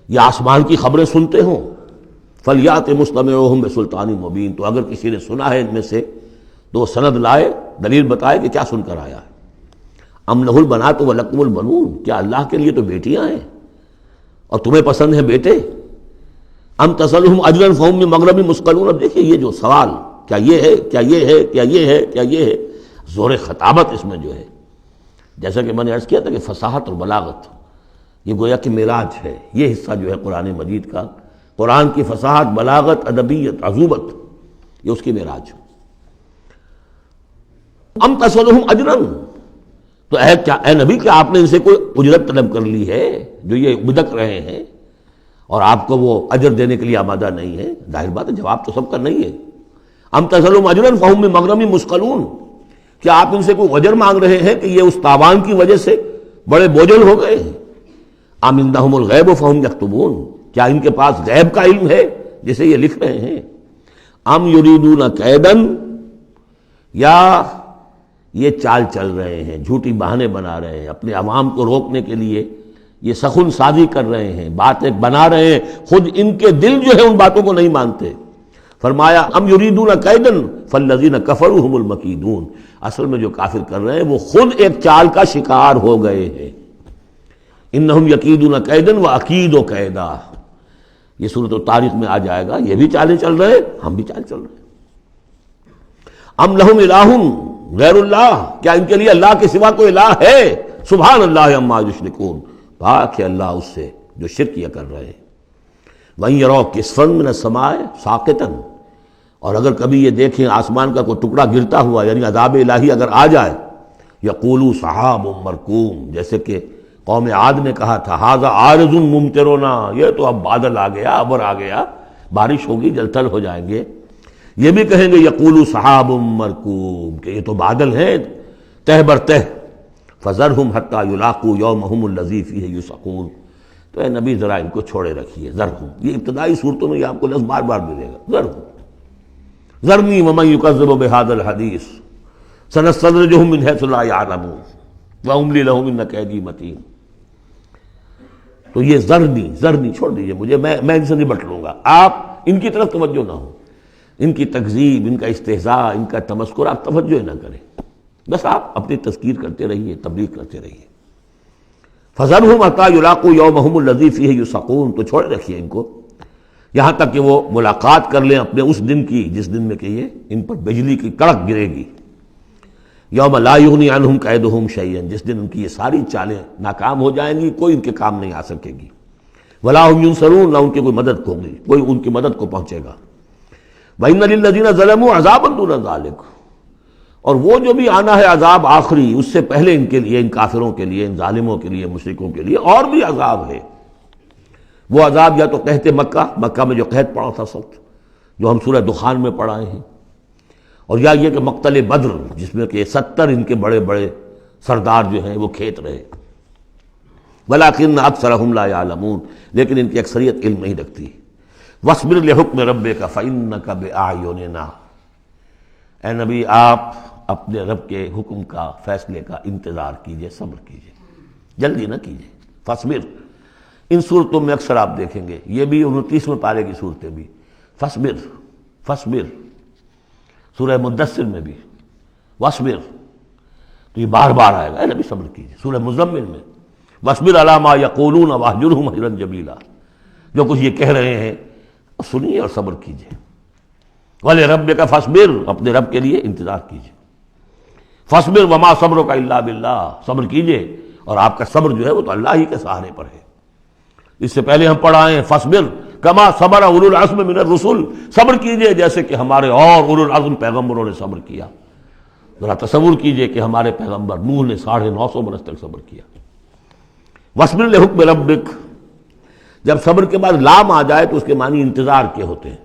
یہ آسمان کی خبریں سنتے ہوں؟ فلیات مستمعہم بسلطان مبین، تو اگر کسی نے سنا ہے ان میں سے تو وہ سند لائے، دلیل بتائے کہ کیا سن کر آیا ہے۔ ام لہ البنات ولکم البنون، کیا اللہ کے لیے تو بیٹیاں ہیں اور تمہیں پسند ہیں بیٹے؟ ام تسألہم اجرا فہم من مغرم مثقلون، اب دیکھیے یہ جو سوال، کیا یہ ہے، کیا یہ ہے، کیا یہ ہے، کیا یہ ہے، زور خطابت اس میں جو ہے، جیسا کہ میں نے عرض کیا تھا کہ فصاحت اور بلاغت یہ گویا کہ معراج ہے، یہ حصہ جو ہے قرآن مجید کا، قرآن کی فصاحت، بلاغت، ادبیت، عذوبت، یہ اس کی معراج۔ ام تسألہم اجرا، تو اے نبی کیا آپ نے ان سے کوئی اجرت طلب کر لی ہے جو یہ بدک رہے ہیں اور آپ کو وہ اجر دینے کے لیے آمادہ نہیں ہے؟ ظاہر بات ہے جواب تو سب کا نہیں ہے. ام تسألهم اجرا فهم من مغرم مثقلون، کیا آپ ان سے کوئی اجر مانگ رہے ہیں کہ یہ اس تاوان کی وجہ سے بڑے بوجھل ہو گئے ہیں؟ ام عندهم الغیب فهم یکتبون، کیا ان کے پاس غیب کا علم ہے جسے یہ لکھ رہے ہیں؟ ام یریدون کیدا، یا یہ چال چل رہے ہیں، جھوٹی بہانے بنا رہے ہیں اپنے عوام کو روکنے کے لیے، یہ سخن سازی کر رہے ہیں، بات ایک بنا رہے ہیں، خود ان کے دل جو ہے ان باتوں کو نہیں مانتے. فرمایا ام یریدون کیدا فالذین کفروا هم المکیدون، اصل میں جو کافر کر رہے ہیں وہ خود ایک چال کا شکار ہو گئے ہیں. انہم یکیدون کیدا واکید کیدا، یہ سورۃ الطارق میں آ جائے گا. یہ بھی چالیں چل رہے ہیں، ہم بھی چال چل رہے ہیں. ام لہم الہ غیر اللہ، کیا ان کے لیے اللہ کے سوا کوئی الہ ہے؟ سبحان اللہ عما یشرکون، پاک ہے اللہ اس سے جو شرک کیا کر رہے ہیں. وَإِن يَرَوْا كِسْفًا مِّنَ السَّمَاءِ سَاقِطًا، اور اگر کبھی یہ دیکھیں آسمان کا کوئی ٹکڑا گرتا ہوا، یعنی عذاب الہی اگر آ جائے، یقولوا سحاب مرکوم، جیسے کہ قوم عاد نے کہا تھا ھذا عارض ممطرنا، یہ تو اب بادل آ گیا، ابر آ گیا، بارش ہوگی، جل تھل ہو جائیں گے. یہ بھی کہیں گے یقولوا سحاب مرکوم، کہ یہ تو بادل ہیں تہ بر تہ. فذرهم حتى يلاقوا يومهم الذي فيه يوعدون، تو اے نبی ذرا ان کو چھوڑے رکھیے. ذرهم، یہ ابتدائی صورتوں میں یہ آپ کو لفظ بار بار ملے گا. ذرهم ذرنی ومن يكذب بهذا الحديث سنستدرجهم من حيث لا يعلمون واملي لهم ان كيدي متين. تو یہ ذرنی چھوڑ دیجئے مجھے، میں ان سے نبٹ لوں گا. آپ ان کی طرف توجہ نہ ہو، ان کی تکذیب، ان کا استہزاء، ان کا تمسخر آپ توجہ نہ کریں، بس آپ اپنی تذکیر کرتے رہیے، تبلیغ کرتے رہیے. فَذَرْهُمْ حَتَّىٰ يُلَاقُوا يَوْمَهُمُ الَّذِي فِيهِ يُوعَدُونَ، تو چھوڑ رکھیے ان کو یہاں تک کہ وہ ملاقات کر لیں اپنے اس دن کی جس دن میں کہ یہ ان پر بجلی کی کڑک گرے گی. یوم لا یغنی عنہم کیدہم شیئا، جس دن ان کی یہ ساری چالیں ناکام ہو جائیں گی، کوئی ان کے کام نہیں آ سکے گی. ولا هم ینصرون، نہ ان کی کوئی مدد ہوگی، کوئی ان کی مدد کو پہنچے گا. وَإِنَّ لِلَّذِينَ ظَلَمُوا عَذَابًا دُونَ ذَلِكَ، اور وہ جو بھی آنا ہے عذاب آخری، اس سے پہلے ان کے لیے، ان کافروں کے لیے، ان ظالموں کے لیے، مشرکوں کے لیے اور بھی عذاب ہے. وہ عذاب یا تو قحط مکہ میں جو قحط پڑا تھا سخت، جو ہم سورہ دخان میں پڑھائے ہیں، اور یا یہ کہ مقتل بدر جس میں کہ 70 ان کے بڑے بڑے سردار جو ہیں وہ کھیت رہے. وَلَٰكِنَّ أَكْثَرَهُمْ لَا يَعْلَمُونَ، لیکن ان کی اکثریت علم نہیں رکھتی. وَاصْبِرْ لِحُكْمِ رَبِّكَ فَإِنَّكَ بِأَعْيُنِنَا، اے نبی آپ اپنے رب کے حکم کا، فیصلے کا انتظار کیجئے، صبر کیجئے، جلدی نہ کیجئے. فَاصْبِرْ، ان صورتوں میں اکثر آپ دیکھیں گے، یہ بھی 29ویں پارے کی صورتیں بھی، فَاصْبِرْ، سورہ مدثر میں بھی وَاصْبِرْ، تو یہ بار بار آئے گا، اے نبی صبر کیجئے. سورہ مزمل میں وَاصْبِرْ عَلَىٰ مَا يَقُولُونَ وَاهْجُرْهُمْ هَجْرًا جَمِيلًا، جو کچھ یہ کہہ رہے ہیں سنیے اور صبر کیجئے. وَلِرَبِّكَ فَاصْبِرْ، اپنے رب کے لیے انتظار کیجئے. فَاصْبِرْ وَمَا صَبْرُكَ إِلَّا بِاللَّهِ، صبر کیجئے اور آپ کا صبر جو ہے وہ تو اللہ ہی کے سہارے پر ہے. اس سے پہلے ہم پڑھائے ہیں فَاصْبِرْ كَمَا صَبَرَ أُولُو الْعَزْمِ مِنَ الرُّسُلِ، صبر کیجئے جیسے کہ ہمارے اور اولو العزم پیغمبروں نے صبر کیا. ذرا تصور کیجئے کہ ہمارے پیغمبر نوح نے 950 برس تک صبر کیا. وَاصْبِرْ لِحُكْمِ رَبِّكَ، جب صبر کے بعد لام آ جائے تو اس کے معنی انتظار کے ہوتے ہیں.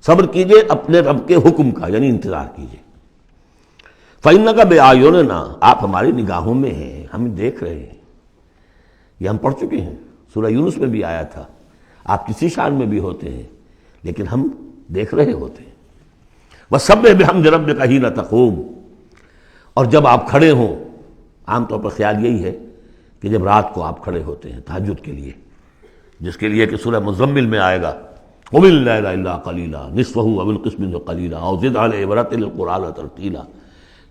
صبر کیجئے اپنے رب کے حکم کا، یعنی انتظار کیجئے. فَإِنَّكَ بِأَعْيُنِنَا، آپ ہماری نگاہوں میں ہیں، ہم دیکھ رہے ہیں. یہ ہم پڑھ چکے ہیں، سورہ یونس میں بھی آیا تھا. آپ کسی شان میں بھی ہوتے ہیں لیکن ہم دیکھ رہے ہوتے ہیں. وَسَبِّحْ بِحَمْدِ رَبِّكَ حِينَ تَقُومُ، اور جب آپ کھڑے ہوں، عام طور پر خیال یہی ہے کہ جب رات کو آپ کھڑے ہوتے ہیں تہجد کے لیے، جس کے لیے کہ سورہ مزمل میں آئے گا قُمِ اللَّيْلَ إِلَّا قَلِيلًا نِصْفَهُ أَوِ انقُصْ مِنْهُ قَلِيلًا أَوْ زِدْ عَلَيْهِ وَرَتِّلِ الْقُرْآنَ تَرْتِيلًا.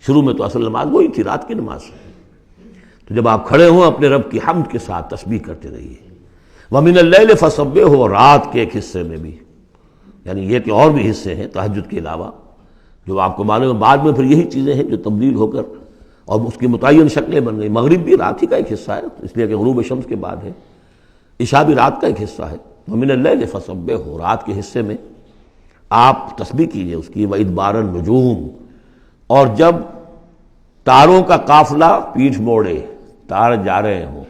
شروع میں تو اصل نماز وہی تھی، رات کی نماز. تو جب آپ کھڑے ہوں اپنے رب کی حمد کے ساتھ تسبیح کرتے رہیے. وَمِنَ اللَّيْلِ فَسَبِّحْهُ، اور رات کے ایک حصے میں بھی، یعنی یہ کہ اور بھی حصے ہیں تہجد کے علاوہ، جو آپ کو معلوم ہے بعد میں پھر یہی چیزیں ہیں جو تبدیل ہو کر اور اس کی متعین شکلیں بن گئی. مغرب بھی رات ہی کا ایک حصہ ہے، اس لیے کہ غروب شمس کے بعد ہے. عشاء بھی رات کا ایک حصہ ہے. وَمِنَ اللَّيْلِ فَسَبِّحْهُ، رات کے حصے میں آپ تسبیح کیجئے اس کی. وَإِدْبَارَ النُّجُومِ، اور جب تاروں کا قافلہ پیٹھ موڑے، تار جا رہے ہوں،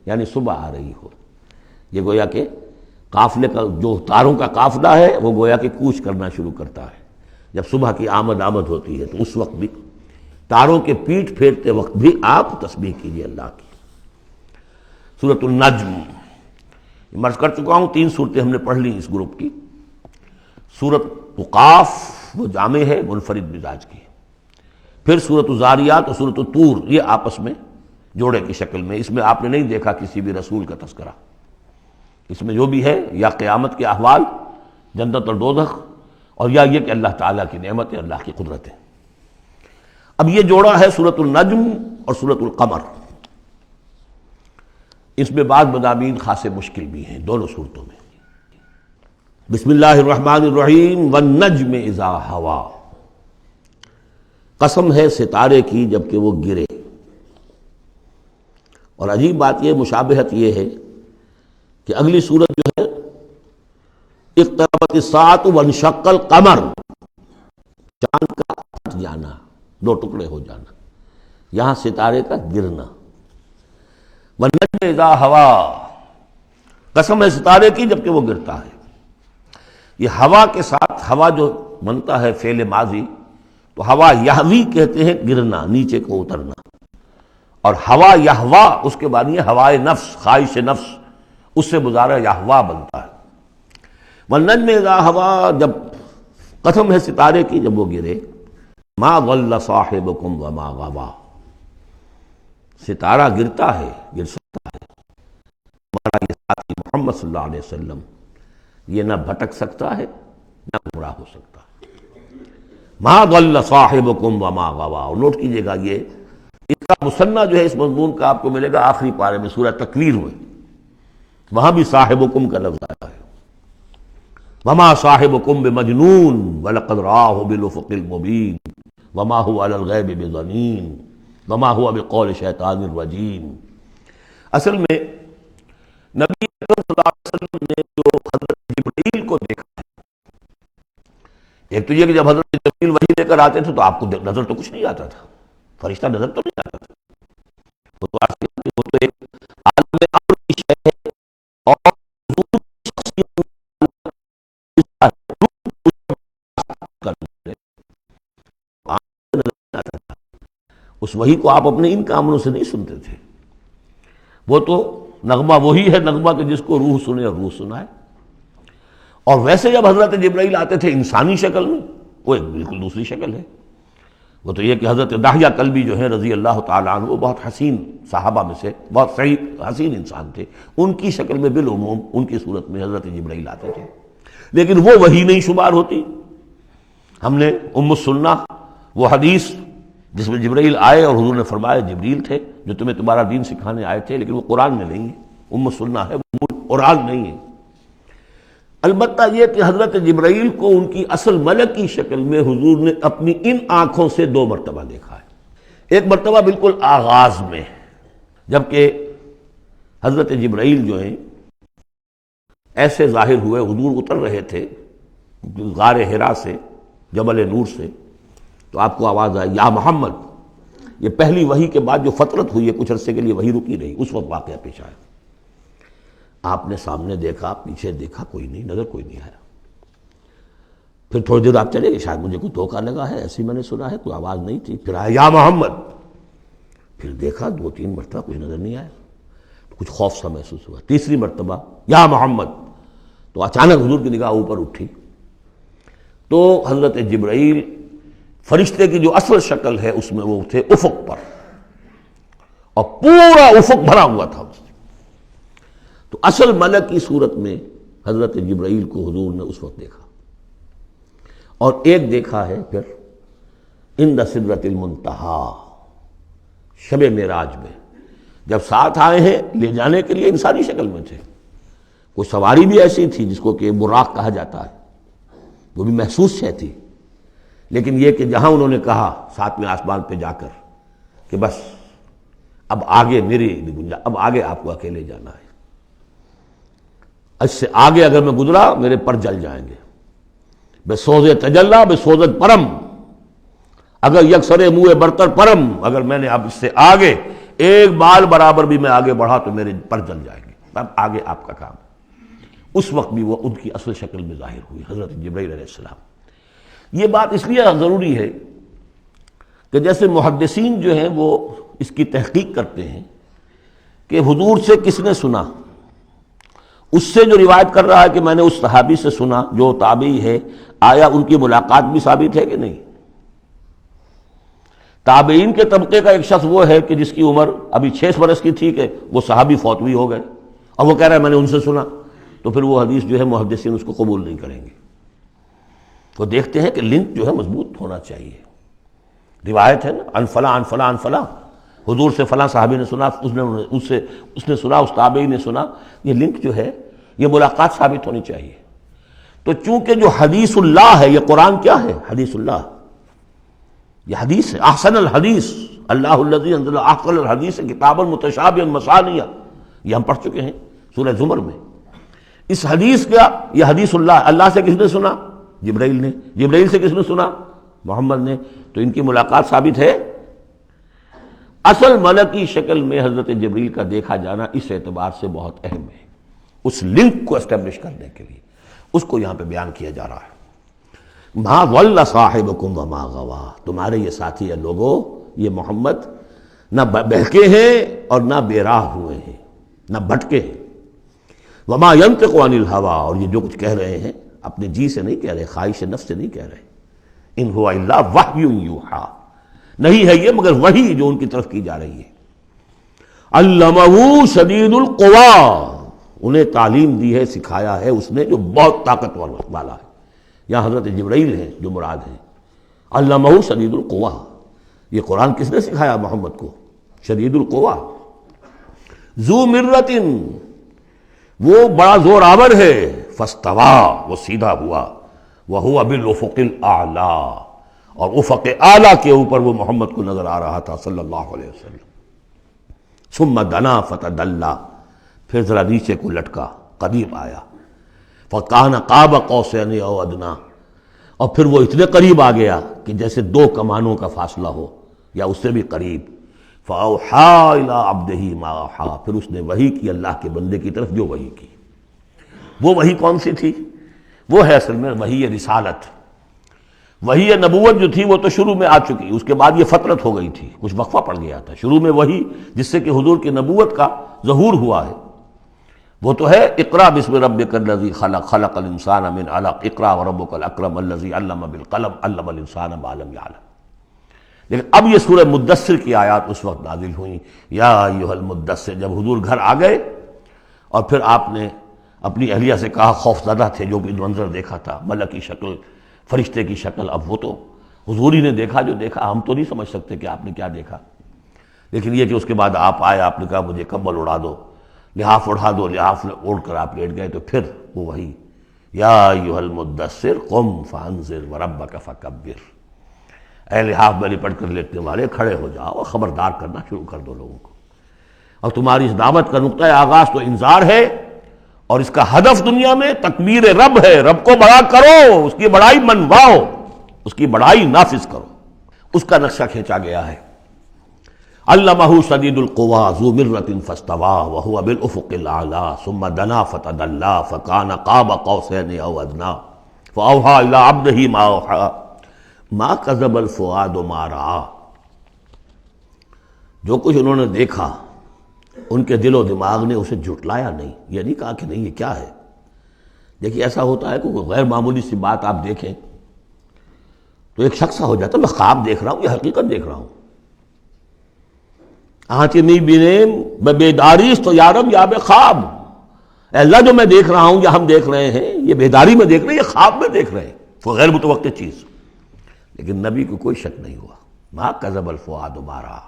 یعنی صبح آ رہی ہو۔ یہ گویا کہ قافلے کا جو تاروں کا قافلہ ہے وہ گویا کہ کوچ کرنا شروع کرتا ہے جب صبح کی آمد ہوتی ہے، تو اس وقت بھی تاروں کے پیٹھ پھیرتے وقت بھی آپ تسبیح کیجیے اللہ کی۔ سورۃ النجم مرض کر چکا ہوں، 3 صورتیں ہم نے پڑھ لی اس گروپ کی۔ سورۃ قاف وہ جامع ہے، منفرد مزاج کی۔ پھر سورۃ الذاریات اور سورۃ الطور، یہ آپس میں جوڑے کی شکل میں، اس میں آپ نے نہیں دیکھا کسی بھی رسول کا تذکرہ۔ اس میں جو بھی ہے یا قیامت کے احوال، جنت اور دوزخ، اور یا یہ کہ اللہ تعالیٰ کی نعمتیں، اللہ کی قدرتیں۔ اب یہ جوڑا ہے سورۃ النجم اور سورۃ القمر۔ اس میں بعض مضامین خاصے مشکل بھی ہیں دونوں صورتوں میں۔ بسم اللہ الرحمن الرحیم، والنجم اذا ہوا، قسم ہے ستارے کی جب کہ وہ گرے۔ اور عجیب بات یہ، مشابہت یہ ہے کہ اگلی صورت جو ہے اقتربت الساعۃ وانشق القمر، چاند کا پھٹ جانا، 2 ٹکڑے ہو جانا، یہاں ستارے کا گرنا۔ والنجم اذا ہوا، قسم ہے ستارے کی جب کہ وہ گرتا ہے۔ یہ ہوا کے ساتھ، ہوا جو بنتا ہے فعل ماضی، تو ہوا یہوی کہتے ہیں گرنا، نیچے کو اترنا، اور ہوا یہوا اس کے بعد یہ ہوائے نفس، خواہش نفس، اس سے مضارع یہوا بنتا ہے۔ والنجم اذا ہوا، جب قسم ہے ستارے کی جب وہ گرے، ما ضل صاحبکم وما غوا، ستارہ گرتا ہے، گر سکتا ہے، ہمارا یہ ساتھی محمد صلی اللہ علیہ وسلم یہ نہ بھٹک سکتا ہے نہ گمراہ ہو سکتا ہے۔ ما ضل صاحبکم وما غوا، اور نوٹ کیجئے گا یہ اس کا مثنیٰ جو ہے اس مضمون کا آپ کو ملے گا آخری پارے میں سورہ تکویر میں، وہاں بھی صاحبکم کا لفظ آیا ہے۔ وما صاحبکم بمجنون ولقد رآہ بالافق المبین وما هو علی الغیب بضنین وما هو بقول شیطان الرجیم۔ اصل میں نبی اکرم صلی اللہ علیہ وسلم نے جو حضرت جبرائیل کو دیکھا ہے، ایک تو یہ کہ جب حضرت جبرائیل وحی لے کر آتے تھے تو آپ کو نظر تو کچھ نہیں آتا تھا، فرشتہ نظر تو نہیں آتا تھا، وہ تو ایک عالم امر کی شے ہے، اور حضور کی شخصیت اس وحی کو آپ اپنے ان کاموں سے نہیں سنتے تھے، وہ تو نغمہ وہی ہے نغمہ کہ جس کو روح سنے اور روح سنائے۔ اور ویسے جب حضرت جبرائیل آتے تھے انسانی شکل میں، وہ ایک بالکل دوسری شکل ہے۔ وہ تو یہ کہ حضرت دحیہ کلبی جو ہیں رضی اللہ تعالیٰ عنہ، وہ بہت حسین صحابہ میں سے بہت صحیح حسین انسان تھے، ان کی شکل میں بالعموم ان کی صورت میں حضرت جبرائیل آتے تھے، لیکن وہ وحی نہیں شمار ہوتی۔ ہم نے ام السنہ وہ حدیث جس میں جبرائیل آئے اور حضور نے فرمایا جبریل تھے جو تمہیں تمہارا دین سکھانے آئے تھے، لیکن وہ قرآن میں نہیں ہے، ام السنہ ہے، وہ قرآن نہیں ہے۔ البتہ یہ کہ حضرت جبرائیل کو ان کی اصل ملکی شکل میں حضور نے اپنی ان آنکھوں سے 2 مرتبہ دیکھا ہے۔ ایک مرتبہ بالکل آغاز میں، جبکہ حضرت جبرائیل جو ہیں ایسے ظاہر ہوئے، حضور اتر رہے تھے غار حرا سے، جبل نور سے، تو آپ کو آواز آئی یا محمد۔ یہ پہلی وحی کے بعد جو فترت ہوئی ہے، کچھ عرصے کے لیے وحی رکی رہی، اس وقت واقعہ پیش آیا۔ آپ نے سامنے دیکھا، پیچھے دیکھا، کوئی نہیں، نظر کوئی نہیں آیا۔ پھر تھوڑی دیر آپ چلے گئے، شاید مجھے کوئی دھوکہ لگا ہے، ایسی میں نے سنا ہے، کوئی آواز نہیں تھی۔ پھر آیا یا محمد، پھر دیکھا 2-3 مرتبہ کوئی نظر نہیں آیا، کچھ خوف سا محسوس ہوا۔ تیسری مرتبہ یا محمد، تو اچانک حضور کی نگاہ اوپر اٹھی، تو حضرت جبرائیل فرشتے کی جو اصل شکل ہے اس میں وہ تھے افق پر، اور پورا افق بھرا ہوا تھا۔ تو اصل ملک کی صورت میں حضرت جبرائیل کو حضور نے اس وقت دیکھا، اور ایک دیکھا ہے پھر عند سدرۃ المنتہا، شب معراج میں، جب ساتھ آئے ہیں لے جانے کے لیے انسانی شکل میں تھے، کوئی سواری بھی ایسی تھی جس کو کہ براق کہا جاتا ہے، وہ بھی محسوس شے تھی، لیکن یہ کہ جہاں انہوں نے کہا 7ویں آسمان پہ جا کر کہ بس اب آگے میری گنجائش، اب آگے آپ کو اکیلے جانا ہے، اس سے آگے اگر میں گزرا میرے پر جل جائیں گے، بے سوز تجلا بے سوزت پرم، اگر یکسر منہ برتر پرم، اگر میں نے اب اس سے آگے ایک بال برابر بھی میں آگے بڑھا تو میرے پر جل جائیں گے، اب آگے آپ کا کام۔ اس وقت بھی وہ ان کی اصل شکل میں ظاہر ہوئی حضرت جبرائیل علیہ السلام۔ یہ بات اس لیے ضروری ہے کہ جیسے محدثین جو ہیں وہ اس کی تحقیق کرتے ہیں کہ حضور سے کس نے سنا، اس سے جو روایت کر رہا ہے کہ میں نے اس صحابی سے سنا جو تابعی ہے، آیا ان کی ملاقات بھی ثابت ہے کہ نہیں؟ تابعین کے طبقے کا ایک شخص وہ ہے کہ جس کی عمر ابھی 6 برس کی تھی کہ وہ صحابی فوت بھی ہو گئے، اور وہ کہہ رہا ہے میں نے ان سے سنا، تو پھر وہ حدیث جو ہے محدثین اس کو قبول نہیں کریں گے۔ وہ دیکھتے ہیں کہ لنک جو ہے مضبوط ہونا چاہیے۔ روایت ہے نا، ان فلاں ان فلاں ان فلاں، حضور سے فلاں صحابی نے سنا، اس نے سنا، اس تابعی نے سنا، یہ لنک جو ہے یہ ملاقات ثابت ہونی چاہیے۔ تو چونکہ جو حدیث اللہ ہے، یہ قرآن کیا ہے؟ حدیث اللہ، یہ حدیث ہے، احسن الحدیث اللہ الذی انزل احسن الحدیث کتابا متشابہا مثانیہ، یہ ہم پڑھ چکے ہیں سورہ زمر میں۔ اس حدیث کا یہ حدیث اللہ سے کس نے سنا؟ جبرائیل نے۔ جبرائیل سے کس نے سنا؟ محمد نے۔ تو ان کی ملاقات ثابت ہے۔ اصل ملکی شکل میں حضرت جبرائیل کا دیکھا جانا اس اعتبار سے بہت اہم ہے، اس لنک کو اسٹیبلش کرنے کے لیے اس کو یہاں پہ بیان کیا جا رہا ہے۔ ما ضل صاحبکم وما غوا، تمہارے یہ ساتھی ہے لوگوں، یہ محمد نہ بہکے ہیں اور نہ بے راہ ہوئے ہیں، نہ بھٹکے ہیں۔ وما ينطق عن الهوى، اور یہ جو کچھ کہہ رہے ہیں اپنے جی سے نہیں کہہ رہے، خواہش نفس سے نہیں کہہ رہے۔ ان هو الا وحی یوحی، نہیں ہے یہ مگر وحی جو ان کی طرف کی جا رہی ہے۔ علمہ شدید القویٰ، انہیں تعلیم دی ہے، سکھایا ہے اس نے جو بہت طاقتور والا ہے۔ یہاں حضرت جبرائیل ہیں جو مراد ہیں۔ علمہ شدید القویٰ، یہ قرآن کس نے سکھایا محمد کو؟ شدید القویٰ، ذو مرۃ، وہ بڑا زور آور ہے، فاستویٰ، وہ سیدھا ہوا، وہو بالافق الاعلیٰ، اور افق اعلیٰ کے اوپر وہ محمد کو نظر آ رہا تھا صلی اللہ علیہ وسلم۔ ثم دنا فتدلی، پھر ذرا نیچے کو لٹکا، قریب آیا، فکان قاب قوسین او ادنیٰ، اور پھر وہ اتنے قریب آ گیا کہ جیسے 2 کمانوں کا فاصلہ ہو یا اس سے بھی قریب۔ فاوحیٰ الی عبدہ ما اوحیٰ، پھر اس نے وحی کی اللہ کے بندے کی طرف جو وحی کی۔ وہ وحی کون سی تھی؟ وہ ہے اصل میں وحی رسالت۔ وحی نبوت جو تھی وہ تو شروع میں آ چکی، اس کے بعد یہ فترت ہو گئی تھی، کچھ وقفہ پڑ گیا تھا۔ شروع میں وحی جس سے کہ حضور کی نبوت کا ظہور ہوا ہے وہ تو ہے اقرا بسم ربک الذی خلق، خلق الانسان من علق، اقرا وربک الاکرم الذی علم بالقلم، علم الانسان ما لم یعلم۔ لیکن اب یہ سورہ مدثر کی آیات اس وقت نازل ہوئیں، یا ایھا المدثر، جب حضور گھر آ گئے اور پھر آپ نے اپنی اہلیہ سے کہا، خوف زدہ تھے، جو بھی منظر دیکھا تھا، ملک کی شکل، فرشتے کی شکل، اب وہ تو حضور ہی نے دیکھا جو دیکھا، ہم تو نہیں سمجھ سکتے کہ آپ نے کیا دیکھا۔ لیکن یہ کہ اس کے بعد آپ آئے، آپ نے کہا مجھے کمبل اڑا دو، لحاف اڑا دو، لحاف اوڑھ کر آپ لیٹ گئے، تو پھر وہ وہی یا ایھا المدثر قم فانذر وربک فکبر، اے لحاف میں لپٹ کر لیٹنے والے کھڑے ہو جاؤ اور خبردار کرنا شروع کر دو لوگوں کو۔ اور تمہاری اس دعوت کا نقطۂ آغاز تو انذار ہے، اور اس کا ہدف دنیا میں تکبیر رب ہے، رب کو بڑا کرو، اس کی بڑائی منواؤ، اس کی بڑائی نافذ کرو، اس کا نقشہ کھینچا گیا ہے۔ علمہ شدید القویٰ ذو مرۃ فاستویٰ وہو بالافق الاعلیٰ ثم دنا فتدلی فکان قاب قوسین او ادنیٰ فاوحیٰ الی عبدہ ما اوحیٰ ما کذب الفؤاد ما رأیٰ۔ جو کچھ انہوں نے دیکھا ان کے دل و دماغ نے اسے جھٹلایا نہیں، یہ نہیں کہا کہ نہیں یہ کیا ہے۔ دیکھیے ایسا ہوتا ہے کہ کوئی غیر معمولی سی بات آپ دیکھیں تو ایک شخص ہو جاتا ہے، میں خواب دیکھ رہا ہوں یا حقیقت دیکھ رہا ہوں۔ آنچنی بینیم بیداری تو یارم یا بے خواب، اے اللہ جو میں دیکھ رہا ہوں یا ہم دیکھ رہے ہیں یہ بیداری میں دیکھ رہے ہیں، یہ خواب میں دیکھ رہے ہیں، وہ غیر متوقع چیز۔ لیکن نبی کو کوئی شک نہیں ہوا، ما کذب الفؤاد ما رأیٰ،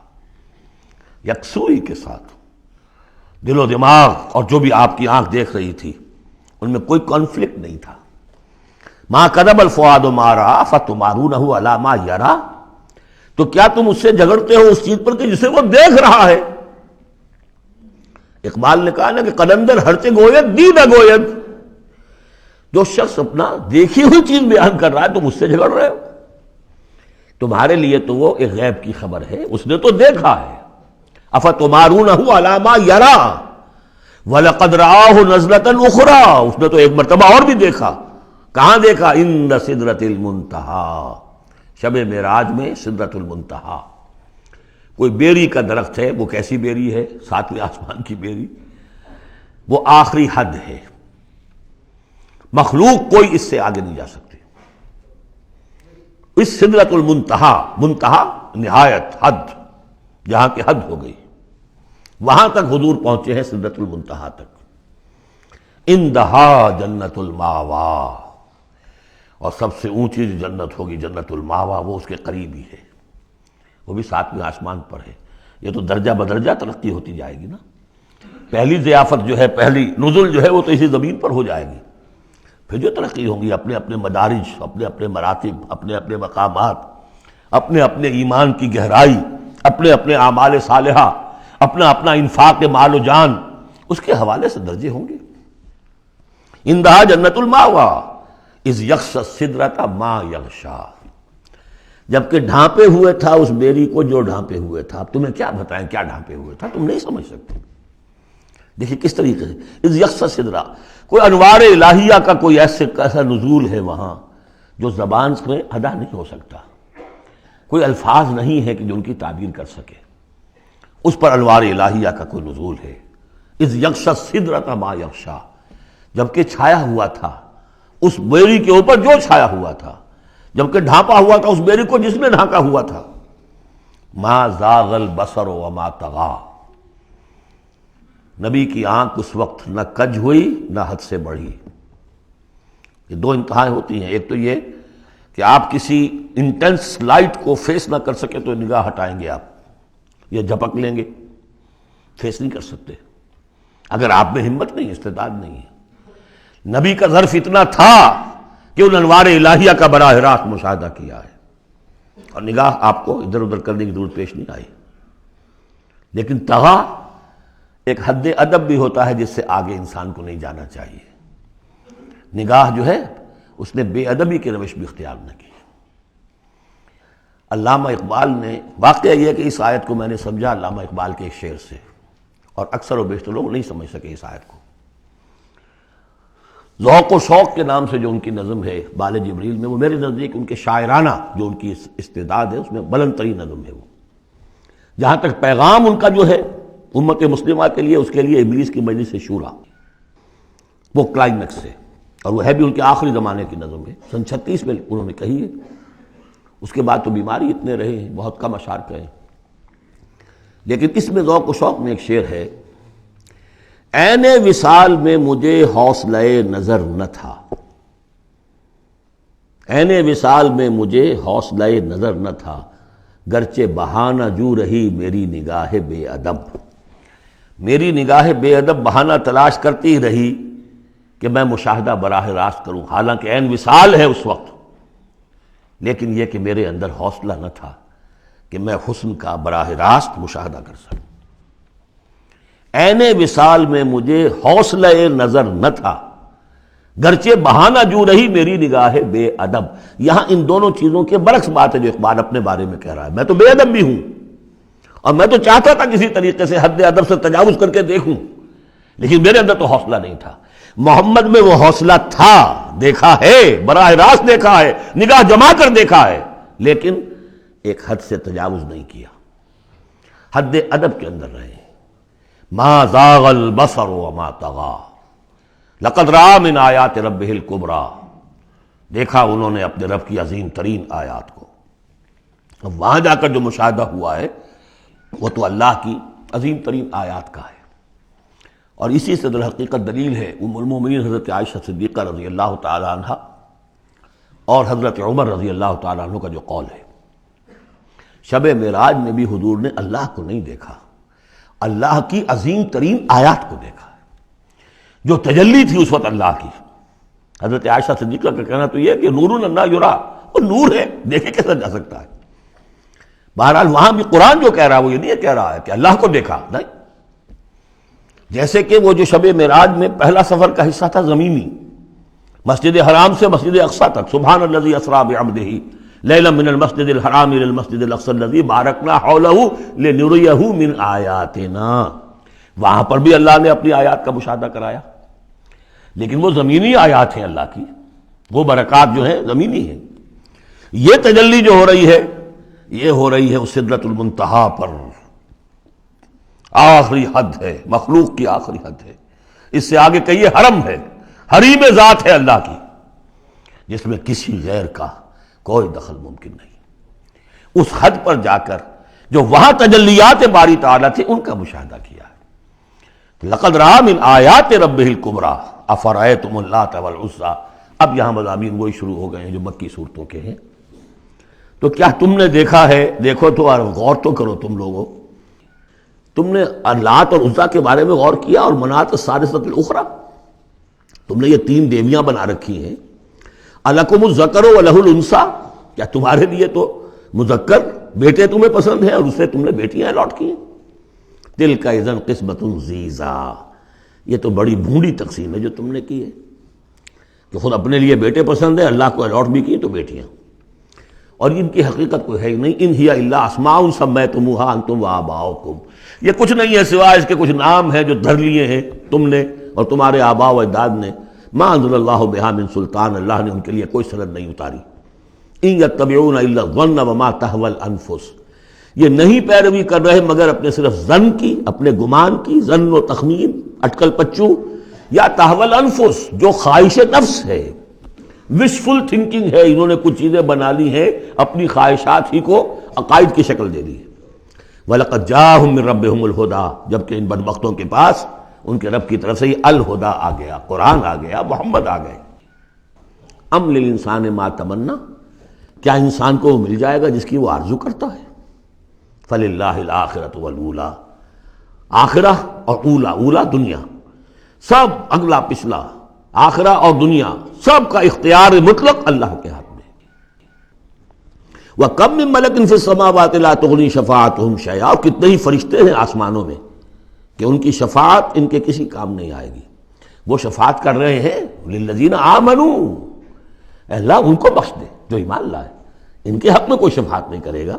یکسوئی کے ساتھ دل و دماغ اور جو بھی آپ کی آنکھ دیکھ رہی تھی ان میں کوئی کانفلکٹ نہیں تھا۔ ما کذب الفؤاد ما رأیٰ فتمارونہ علی ما یریٰ، تو کیا تم اس سے جھگڑتے ہو اس چیز پر کہ جسے وہ دیکھ رہا ہے؟ اقبال نے کہا نا کہ قلندر ہرچے گوید دید گوید، جو شخص اپنا دیکھی ہوئی چیز بیان کر رہا ہے تم اس سے جھگڑ رہے ہو۔ تمہارے لیے تو وہ ایک غیب کی خبر ہے، اس نے تو دیکھا ہے۔ افتمارونہ علی ما یری وَلَقَدْ رَآهُ نَزْلَةً أُخْرَىٰ، اس نے تو ایک مرتبہ اور بھی دیکھا۔ کہاں دیکھا؟ عند سدرۃ المنتہیٰ، شب معراج میں سدرۃ المنتہیٰ۔ کوئی بیری کا درخت ہے، وہ کیسی بیری ہے؟ ساتویں آسمان کی بیری، وہ آخری حد ہے، مخلوق کوئی اس سے آگے نہیں جا سکتی۔ اس سدرۃ المنتہیٰ، منتہا نہایت، حد، جہاں کی حد ہو گئی، وہاں تک حضور پہنچے ہیں، سدرۃ المنتہیٰ تک۔ اندہا جنت الماوا، اور سب سے اونچی جو جنت ہوگی جنت الماوا، وہ اس کے قریب ہی ہے، وہ بھی ساتویں آسمان پر ہے۔ یہ تو درجہ بدرجہ ترقی ہوتی جائے گی نا۔ پہلی ضیافت جو ہے، پہلی نزل جو ہے، وہ تو اسی زمین پر ہو جائے گی، پھر جو ترقی ہوں گی اپنے اپنے مدارج، اپنے اپنے مراتب، اپنے اپنے مقامات، اپنے اپنے ایمان کی گہرائی، اپنے اپنے اعمال صالحہ، اپنا اپنا انفاق مال و جان، اس کے حوالے سے درجے ہوں گے۔ اندہا جنت الماوا اذ یغشی السدرۃ ما یغشی، جبکہ ڈھانپے ہوئے تھا اس بیری کو جو ڈھانپے ہوئے تھا۔ اب تمہیں کیا بتائیں کیا ڈھانپے ہوئے تھا، تم نہیں سمجھ سکتے۔ دیکھیں کس طریقے سے اذ یغشی السدرہ، کوئی انوار الہیہ کا کوئی ایسا نزول ہے وہاں جو زبان میں ادا نہیں ہو سکتا، کوئی الفاظ نہیں ہے کہ جو ان کی تعبیر کر سکے، اس پر انوار الہیہ کا کوئی نزول ہے۔ اذ یغشی السدرۃ ما یغشی، جبکہ چھایا ہوا تھا اس بیری کے اوپر جو چھایا ہوا تھا، جبکہ ڈھانپا ہوا تھا اس بیری کو جس نے ڈھانکا ہوا تھا۔ ما زاغ البصر وما طغی، نبی کی آنکھ اس وقت نہ کج ہوئی نہ حد سے بڑھی۔ یہ دو انتہائیں ہوتی ہیں، ایک تو یہ کہ آپ کسی انٹینس لائٹ کو فیس نہ کر سکے تو نگاہ ہٹائیں گے آپ، یا جھپک لیں گے، فیس نہیں کر سکتے اگر آپ میں ہمت نہیں، استعداد نہیں ہے۔ نبی کا ظرف اتنا تھا کہ ان انوار الہیہ کا براہ راست مشاہدہ کیا ہے، اور نگاہ آپ کو ادھر ادھر کرنے کی ضرورت پیش نہیں آئی۔ لیکن طغیٰ ایک حد ادب بھی ہوتا ہے جس سے آگے انسان کو نہیں جانا چاہیے۔ نگاہ جو ہے اس نے بے ادبی کی روش بھی اختیار نہ کی۔ علامہ اقبال نے، واقعہ یہ ہے کہ اس آیت کو میں نے سمجھا علامہ اقبال کے ایک شعر سے، اور اکثر و بیشتر لوگ نہیں سمجھ سکے اس آیت کو۔ ذوق و شوق کے نام سے جو ان کی نظم ہے بال جبریل میں، وہ میرے نزدیک ان کے شاعرانہ جو ان کی استعداد ہے اس میں بلند ترین نظم ہے۔ وہ جہاں تک پیغام ان کا جو ہے امت مسلمہ کے لیے، اس کے لیے ابلیس کی مجلس شورا، وہ کلائمیکس ہے، اور وہ ہے بھی ان کے آخری زمانے کی نظم ہے، سن 36 میں انہوں نے کہی ہے۔ اس کے بعد تو بیماری اتنے رہے ہیں، بہت کم اشعار کہے، لیکن اس میں ذوق و شوق میں ایک شعر ہے: عین وصال میں مجھے حوصلہ نظر نہ تھا، عین وصال میں مجھے حوصلہ نظر نہ تھا، گرچہ بہانہ جو رہی میری نگاہ بے ادب، میری نگاہ بے ادب بہانہ تلاش کرتی رہی کہ میں مشاہدہ براہ راست کروں، حالانکہ عین وصال ہے اس وقت، لیکن یہ کہ میرے اندر حوصلہ نہ تھا کہ میں حسن کا براہ راست مشاہدہ کر سکوں۔ عین وصال میں مجھے حوصلہ نظر نہ تھا، گرچہ بہانہ جو رہی میری نگاہ بے ادب۔ یہاں ان دونوں چیزوں کے برعکس بات ہے جو اقبال اپنے بارے میں کہہ رہا ہے۔ میں تو بے ادب بھی ہوں، اور میں تو چاہتا تھا کسی طریقے سے حد ادب سے تجاوز کر کے دیکھوں، لیکن میرے اندر تو حوصلہ نہیں تھا۔ محمد میں وہ حوصلہ تھا، دیکھا ہے، براہ راست دیکھا ہے، نگاہ جما کر دیکھا ہے، لیکن ایک حد سے تجاوز نہیں کیا، حد ادب کے اندر رہے۔ ما زاغ البصر وما طغی، لقد رأى من آیات ربہ الکبریٰ، دیکھا انہوں نے اپنے رب کی عظیم ترین آیات کو۔ اب وہاں جا کر جو مشاہدہ ہوا ہے وہ تو اللہ کی عظیم ترین آیات کا ہے، اور اسی سے در حقیقت دلیل ہے ام المومنین حضرت عائشہ صدیقہ رضی اللہ تعالی عنہ اور حضرت عمر رضی اللہ تعالی عنہ کا جو قول ہے۔ شب معراج میں بھی حضور نے اللہ کو نہیں دیکھا، اللہ کی عظیم ترین آیات کو دیکھا ہے، جو تجلی تھی اس وقت اللہ کی۔ حضرت عائشہ صدیقہ کا کہنا تو یہ ہے کہ نور لا یرا، وہ نور ہے، دیکھے کیسا جا سکتا ہے۔ بہرحال وہاں بھی قرآن جو کہہ رہا ہے وہ یہ نہیں کہہ رہا ہے کہ اللہ کو دیکھا، نہیں، جیسے کہ وہ جو شب معراج میں پہلا سفر کا حصہ تھا زمینی، مسجد حرام سے مسجد اقصیٰ تک، سبحان الذی اسریٰ بعبدہ لیلا من المسجد الحرام الى المسجد الاقصى الذي بارکنا حولہ لنریہ من آیاتنا. وہاں پر بھی اللہ نے اپنی آیات کا مشاہدہ کرایا، لیکن وہ زمینی آیات ہیں اللہ کی، وہ برکات جو ہیں زمینی ہیں. یہ تجلی جو ہو رہی ہے یہ ہو رہی ہے اس سدرۃ المنتہا پر، آخری حد ہے، مخلوق کی آخری حد ہے. اس سے آگے کہیے حرم ہے، حریم ذات ہے اللہ کی، جس میں کسی غیر کا کوئی دخل ممکن نہیں. اس حد پر جا کر جو وہاں تجلیات باری تعالیٰ تھے ان کا مشاہدہ کیا ہے. لقد رأى من آیات ربہ الکبریٰ افرأیتم اللات والعزیٰ. اب یہاں مضامین وہی شروع ہو گئے ہیں جو مکی صورتوں کے ہیں. تو کیا تم نے دیکھا ہے، دیکھو تو اور غور تو کرو تم لوگوں، تم نے لات اور عزیٰ کے بارے میں غور کیا، اور منات الثالثۃ الاخریٰ، تم نے یہ تین دیویاں بنا رکھی ہیں. الکم الذکر ولہ الانثیٰ، کیا تمہارے لیے تو مذکر بیٹے تمہیں پسند ہیں اور اسے تم نے بیٹیاں الاٹ کی ہیں. تلک اذا قسمۃ ضیزیٰ، یہ تو بڑی بھونڈی تقسیم ہے جو تم نے کی ہے، کہ خود اپنے لیے بیٹے پسند ہے، اللہ کو الاٹ بھی کی تو بیٹیاں، اور ان کی حقیقت کوئی ہے ہی نہیں. ان ہی الا اسماء سمیتموہا انتم وآباؤکم، یہ کچھ نہیں ہے سوائے اس کے کچھ نام ہیں جو دھر لیے ہیں تم نے اور تمہارے آباء و اجداد نے. ما انزل اللہ بہا من سلطان، اللہ نے ان کے لیے کوئی سند نہیں اتاری. ان یتبعون الا الظن وما تہوی الانفس، یہ نہیں پیروی کر رہے مگر اپنے صرف ظن کی، اپنے گمان کی، ظن و تخمین، اٹکل پچو، یا تہوی الانفس جو خواہش نفس ہے، وشفل تھنکنگ ہے. انہوں نے کچھ چیزیں بنا لی ہیں اپنی خواہشات ہی کو عقائد کی شکل دے دی ہے. وَلَقَدْ جَاءَهُم مِّن رَّبِّهُمُ الْهُدَىٰ، جبکہ ان بدبختوں کے پاس ان کے رب کی طرف سے یہ الہدا آ گیا، قرآن آ گیا، محمد آ گئے. ام للانسان ما تمنا، کیا انسان کو وہ مل جائے گا جس کی وہ آرزو کرتا ہے. فللہ الآخرۃ والأولیٰ، آخرہ اور اولا، اولا دنیا، سب اگلا پچھلا، آخرہ اور دنیا سب کا اختیار مطلق اللہ کے ہاتھ میں. وَكَم مِّن مَلَكٍ فِي السَّمَاوَاتِ لَا تُغْنِي شَفَاعَتُهُمْ شَيْئًا، اور کتنے ہی فرشتے ہیں آسمانوں میں کہ ان کی شفاعت ان کے کسی کام نہیں آئے گی. وہ شفاعت کر رہے ہیں للذین آمنوا، اللہ ان کو بخش دے جو ایمان لائے. ان کے حق میں کوئی شفاعت نہیں کرے گا.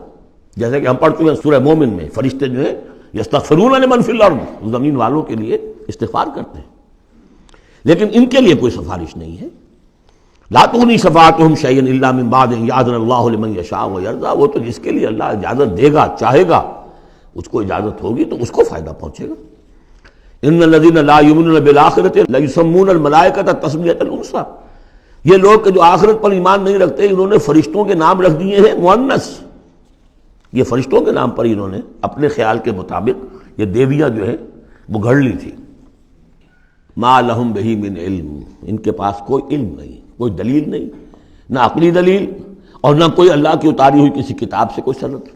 جیسے کہ ہم پڑھتے ہیں سورہ مومن میں، فرشتے جو ہیں یستغفرون لمن فی الارض، زمین والوں کے لیے استغفار کرتے ہیں، لیکن ان کے لیے کوئی سفارش نہیں ہے. لا تغنی شفاعتہم شیئا الا من بعد ان یأذن اللہ لمن یشاء ویرضی، وہ تو جس کے لیے اللہ اجازت دے گا، چاہے گا، اس کو اجازت ہوگی تو اس کو فائدہ پہنچے گا. ان الذین لا یؤمنون بالآخرۃ لیسمون الملائکۃ تسمیۃ الانثیٰ، یہ لوگ کہ جو آخرت پر ایمان نہیں رکھتے انہوں نے فرشتوں کے نام رکھ دیے ہیں مؤنث. یہ فرشتوں کے نام پر انہوں نے اپنے خیال کے مطابق یہ دیویاں جو ہے وہ گھڑ لی تھی. ما لہم بہ من علم، ان کے پاس کوئی علم نہیں، کوئی دلیل نہیں، نہ عقلی دلیل اور نہ کوئی اللہ کی اتاری ہوئی کسی کتاب سے کوئی سند.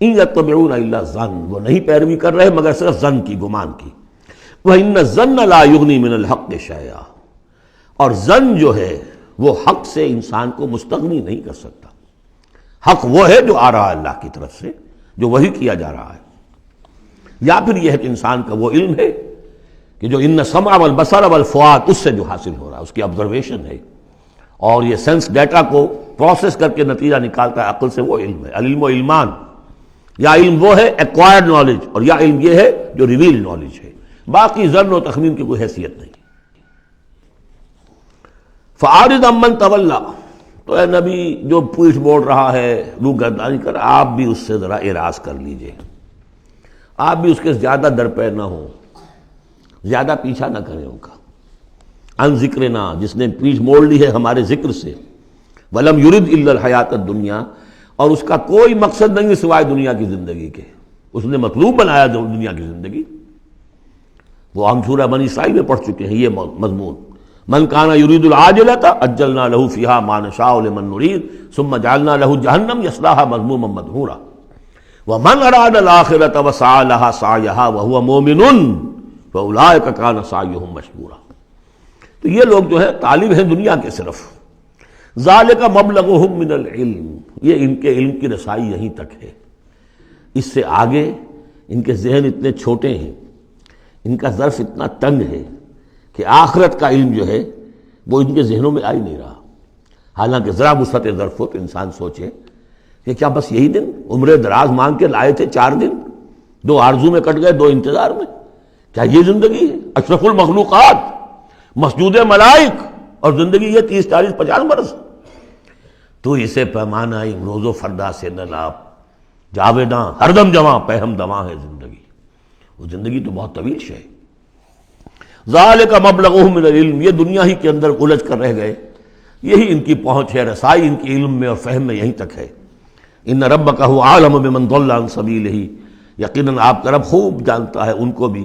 ان یتبعون الا الظن، وہ نہیں پیروی کر رہے مگر صرف ظن کی، گمان کی. وان الظن لا یغنی من الحق شیئا، اور ظن جو ہے وہ حق سے انسان کو مستغنی نہیں کر سکتا. حق وہ ہے جو آ رہا ہے اللہ کی طرف سے، جو وحی کیا جا رہا ہے. یا پھر یہ ہے کہ انسان کا وہ علم ہے کہ جو ان السمع والبصر والفؤاد، اس سے جو حاصل ہو رہا ہے، اس کی آبزرویشن ہے، اور یہ سینس ڈیٹا کو پروسیس کر کے نتیجہ نکالتا ہے عقل سے، وہ علم ہے. العلم و علمان، یا علم وہ ہے ایکوائرڈ نالج، اور یا علم یہ ہے جو ریویل نالج ہے. باقی ظن و تخمین کی کوئی حیثیت نہیں. فَأَعْرِضْ عَمَّنْ تَوَلَّىٰ، تو اے نبی جو پیٹھ موڑ رہا ہے، روگردانی کر، آپ بھی اس سے ذرا اعراض کر لیجئے، آپ بھی اس کے زیادہ درپے نہ ہوں، زیادہ پیچھا نہ کریں ان کا. ان ذکرنا، جس نے پیٹھ موڑ لی ہے ہمارے ذکر سے. وَلَمْ يُرِدْ إِلَّا الْحَيَاةَ الدُّنْيَا، اور اس کا کوئی مقصد نہیں سوائے دنیا کی زندگی کے، اس نے مطلوب بنایا دنیا کی زندگی. وہ ہم سورہ بنی اسرائیل میں پڑھ چکے ہیں یہ مضمون. من کان یرید العاجلۃ عجلنا له فیہا ما نشاء لمن نرید ثم جعلنا له جہنم یصلاها مذموما مدحورا ومن اراد الآخرۃ وسعى لها سعیها وهو مؤمن فاولئک کان سعیهم مشکورا. تو یہ لوگ جو ہے طالب ہیں دنیا کے صرف. ذالک مبلغهم من العلم، یہ ان کے علم کی رسائی یہیں تک ہے. اس سے آگے ان کے ذہن اتنے چھوٹے ہیں، ان کا ظرف اتنا تنگ ہے کہ آخرت کا علم جو ہے وہ ان کے ذہنوں میں آ ہی نہیں رہا. حالانکہ ذرا وسعت ظرف ہو تو انسان سوچے کہ کیا بس یہی دن عمر دراز مانگ کے لائے تھے 4 دن، 2 آرزو میں کٹ گئے، 2 انتظار میں، کیا یہ زندگی ہے؟ اشرف المخلوقات، مسجود ملائک، اور زندگی یہ 30 40 50 برس؟ تو اسے پیمانہ روز و فردا سے نہ ناپ، جاویداں ہر دم جواں پہم دواں ہے زندگی، وہ زندگی تو بہت طویل شے ہے۔ ذالک مبلغہم من العلم، یہ دنیا ہی کے اندر الجھ کر رہ گئے، یہی ان کی پہنچ ہے، رسائی ان کی علم میں اور فہم میں یہیں تک ہے۔ ان ربک هو اعلم بمن ضل عن سبیلہ، یقیناً آپ کا رب خوب جانتا ہے ان کو بھی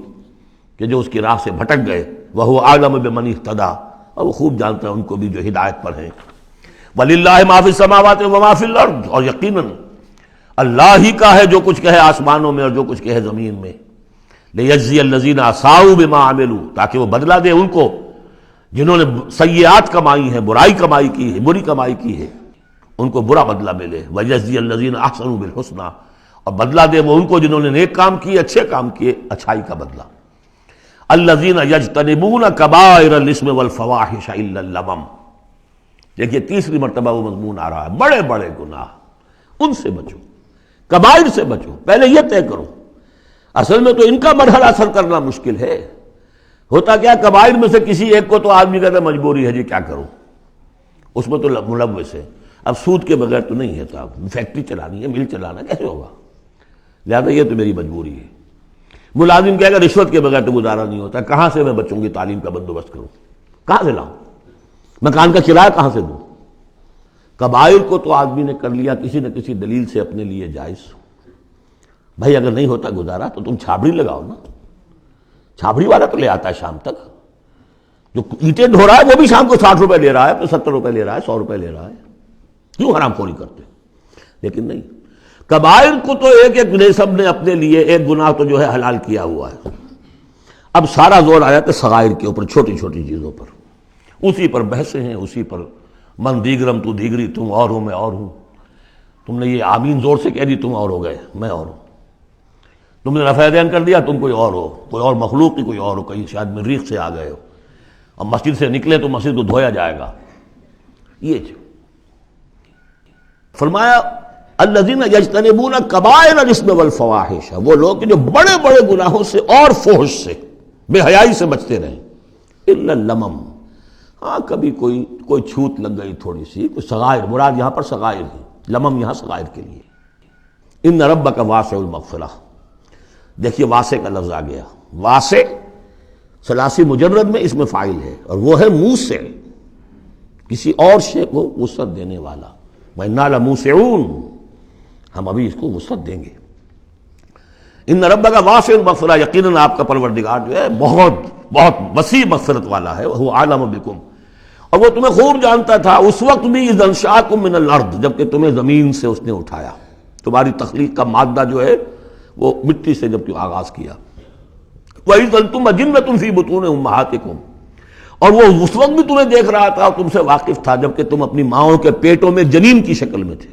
کہ جو اس کی راہ سے بھٹک گئے، وہو اعلم بمن اہتدی، اور وہ خوب جانتا ہے ان کو بھی جو ہدایت پر ہیں۔ وللہ ما فی السماوات وما فی الارض، اور یقیناً اللہ ہی کا ہے جو کچھ کہے آسمانوں میں اور جو کچھ کہے زمین میں۔ لیجزی الذین اساؤوا بما عملوا، تاکہ وہ بدلہ دے ان کو جنہوں نے سیئات کمائی ہیں، برائی کمائی کی ہے، بری کمائی کی ہے، ان کو برا بدلہ ملے۔ ویجزی الذین احسنوا بالحسنی، اور بدلہ دے وہ ان کو جنہوں نے نیک کام کیے، اچھے کام کیے، اچھائی کا بدلہ۔ الذین یجتنبون کبائر الاثم والفواحش الا اللمم، دیکھیے تیسری مرتبہ وہ مضمون آ رہا ہے، بڑے بڑے گناہ ان سے بچو، کبائر سے بچو، پہلے یہ طے کرو۔ اصل میں تو ان کا مرحلہ اثر کرنا مشکل ہے، ہوتا کیا کبائر میں سے کسی ایک کو تو آدمی کہتا ہے مجبوری ہے جی کیا کروں، اس میں تو ملوث ہے، اب سود کے بغیر تو نہیں ہے صاحب، فیکٹری چلانی ہے، مل چلانا کیسے ہوگا، لہٰذا یہ تو میری مجبوری ہے۔ ملازم کہے گا رشوت کے بغیر تو گزارا نہیں ہوتا، کہاں سے میں بچوں کی تعلیم کا بندوبست کروں، کہاں سے لاؤں، مکان کا کرایہ کہاں سے دوں۔ کبائر کو تو آدمی نے کر لیا کسی نہ کسی دلیل سے اپنے لیے جائز، بھائی اگر نہیں ہوتا گزارا تو تم چھابڑی لگاؤ نا، چھابڑی والا تو لے آتا ہے شام تک، جو اینٹیں ڈھو رہا ہے وہ بھی شام کو 60 روپے لے رہا ہے، تو 70 روپے لے رہا ہے، 100 روپے لے رہا ہے، کیوں حرام خوری کرتے؟ لیکن نہیں، کبائر کو تو ایک ایک نسب نے اپنے لیے ایک گناہ تو جو ہے حلال کیا ہوا ہے۔ اب سارا زور آ جاتا ہے صغائر کے اوپر، چھوٹی چھوٹی چیزوں پر، اسی پر بحثیں ہیں، اسی پر من دیگرم تو دیگری، تم اور ہو میں اور ہوں، تم نے یہ آمین زور سے کہہ دی تم اور ہو گئے میں اور ہوں، تم نے رفع دین کر دیا تم کوئی اور ہو، کوئی اور مخلوق کی کوئی اور ہو، کہیں شاید مریخ سے آ گئے ہو، اور مسجد سے نکلے تو مسجد کو دھویا جائے گا۔ یہ فرمایا الذین یجتنبون کبائر الاثم والفواحش، وہ لوگ جو بڑے بڑے گناہوں سے اور فحش سے، بے حیائی سے بچتے رہیں، الا اللمم، ہاں کبھی کوئی چھوت لگ گئی تھوڑی سی، کوئی صغائر، مراد یہاں پر صغائر ہے، لمم یہاں صغائر کے لیے۔ ان ربک واسع المغفرہ، دیکھیے واسع کا لفظ آ گیا، واسع ثلاثی مجرد میں اس میں فاعل ہے، اور وہ ہے موسع، کسی اور شے کو وسعت دینے والا، وَإِنَّا لَمُوسِعُونَ، ہم ابھی اس کو وسعت دیں گے۔ ان ربک واسع المغفرہ، یقیناً آپ کا پروردگار جو ہے بہت بہت وسیع مغفرت والا ہے، وہ عالم بکم، اور وہ تمہیں خوب جانتا تھا اس وقت بھی اذ انشاکم من الارض، جبکہ تمہیں زمین سے اس نے اٹھایا، تمہاری تخلیق کا مادہ جو ہے وہ مٹی سے جب آغاز کیا، وَإِذْ أَنْتُمْ أَجِنَّةٌ فِي بُطُونِ أُمَّهَاتِكُمْ، اور وہ اس وقت بھی تمہیں دیکھ رہا تھا اور تم سے واقف تھا جبکہ تم اپنی ماؤں کے پیٹوں میں جنین کی شکل میں تھے۔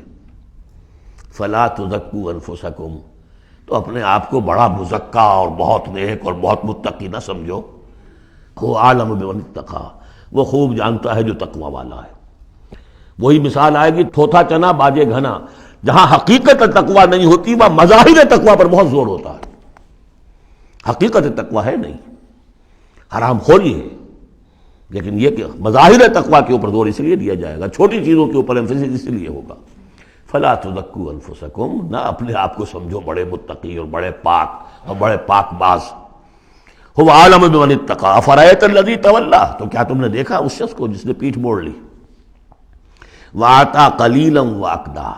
فَلَا تُزَكُّوا أَنفُسَكُمْ، تو اپنے آپ کو بڑا مزکا اور بہت نیک اور بہت متقی نہ سمجھو، وہ عالم بمن اتقی، وہ خوب جانتا ہے جو تقوی والا ہے۔ وہی مثال آئے گی تھوتھا چنا باجے گھنا، جہاں حقیقت تقوی نہیں ہوتی وہاں مظاہر تقوی پر بہت زور ہوتا ہے، حقیقت تقوی ہے نہیں، حرام خوری ہے، لیکن یہ کہ مظاہر تقوی کے اوپر زور اس لیے دیا جائے گا، چھوٹی چیزوں کے اوپر ایمفیسس اس لیے ہوگا۔ فلا تزکوا انفسکم، نہ اپنے آپ کو سمجھو بڑے متقی اور بڑے پاک اور بڑے پاک باز۔ هو عالم بمن اتقى افرأيت الذي تولى، تو کیا تم نے دیکھا اس شخص کو جس نے پیٹھ موڑ لی، وَأَعْطَى قَلِيلًا وَأَكْدَى،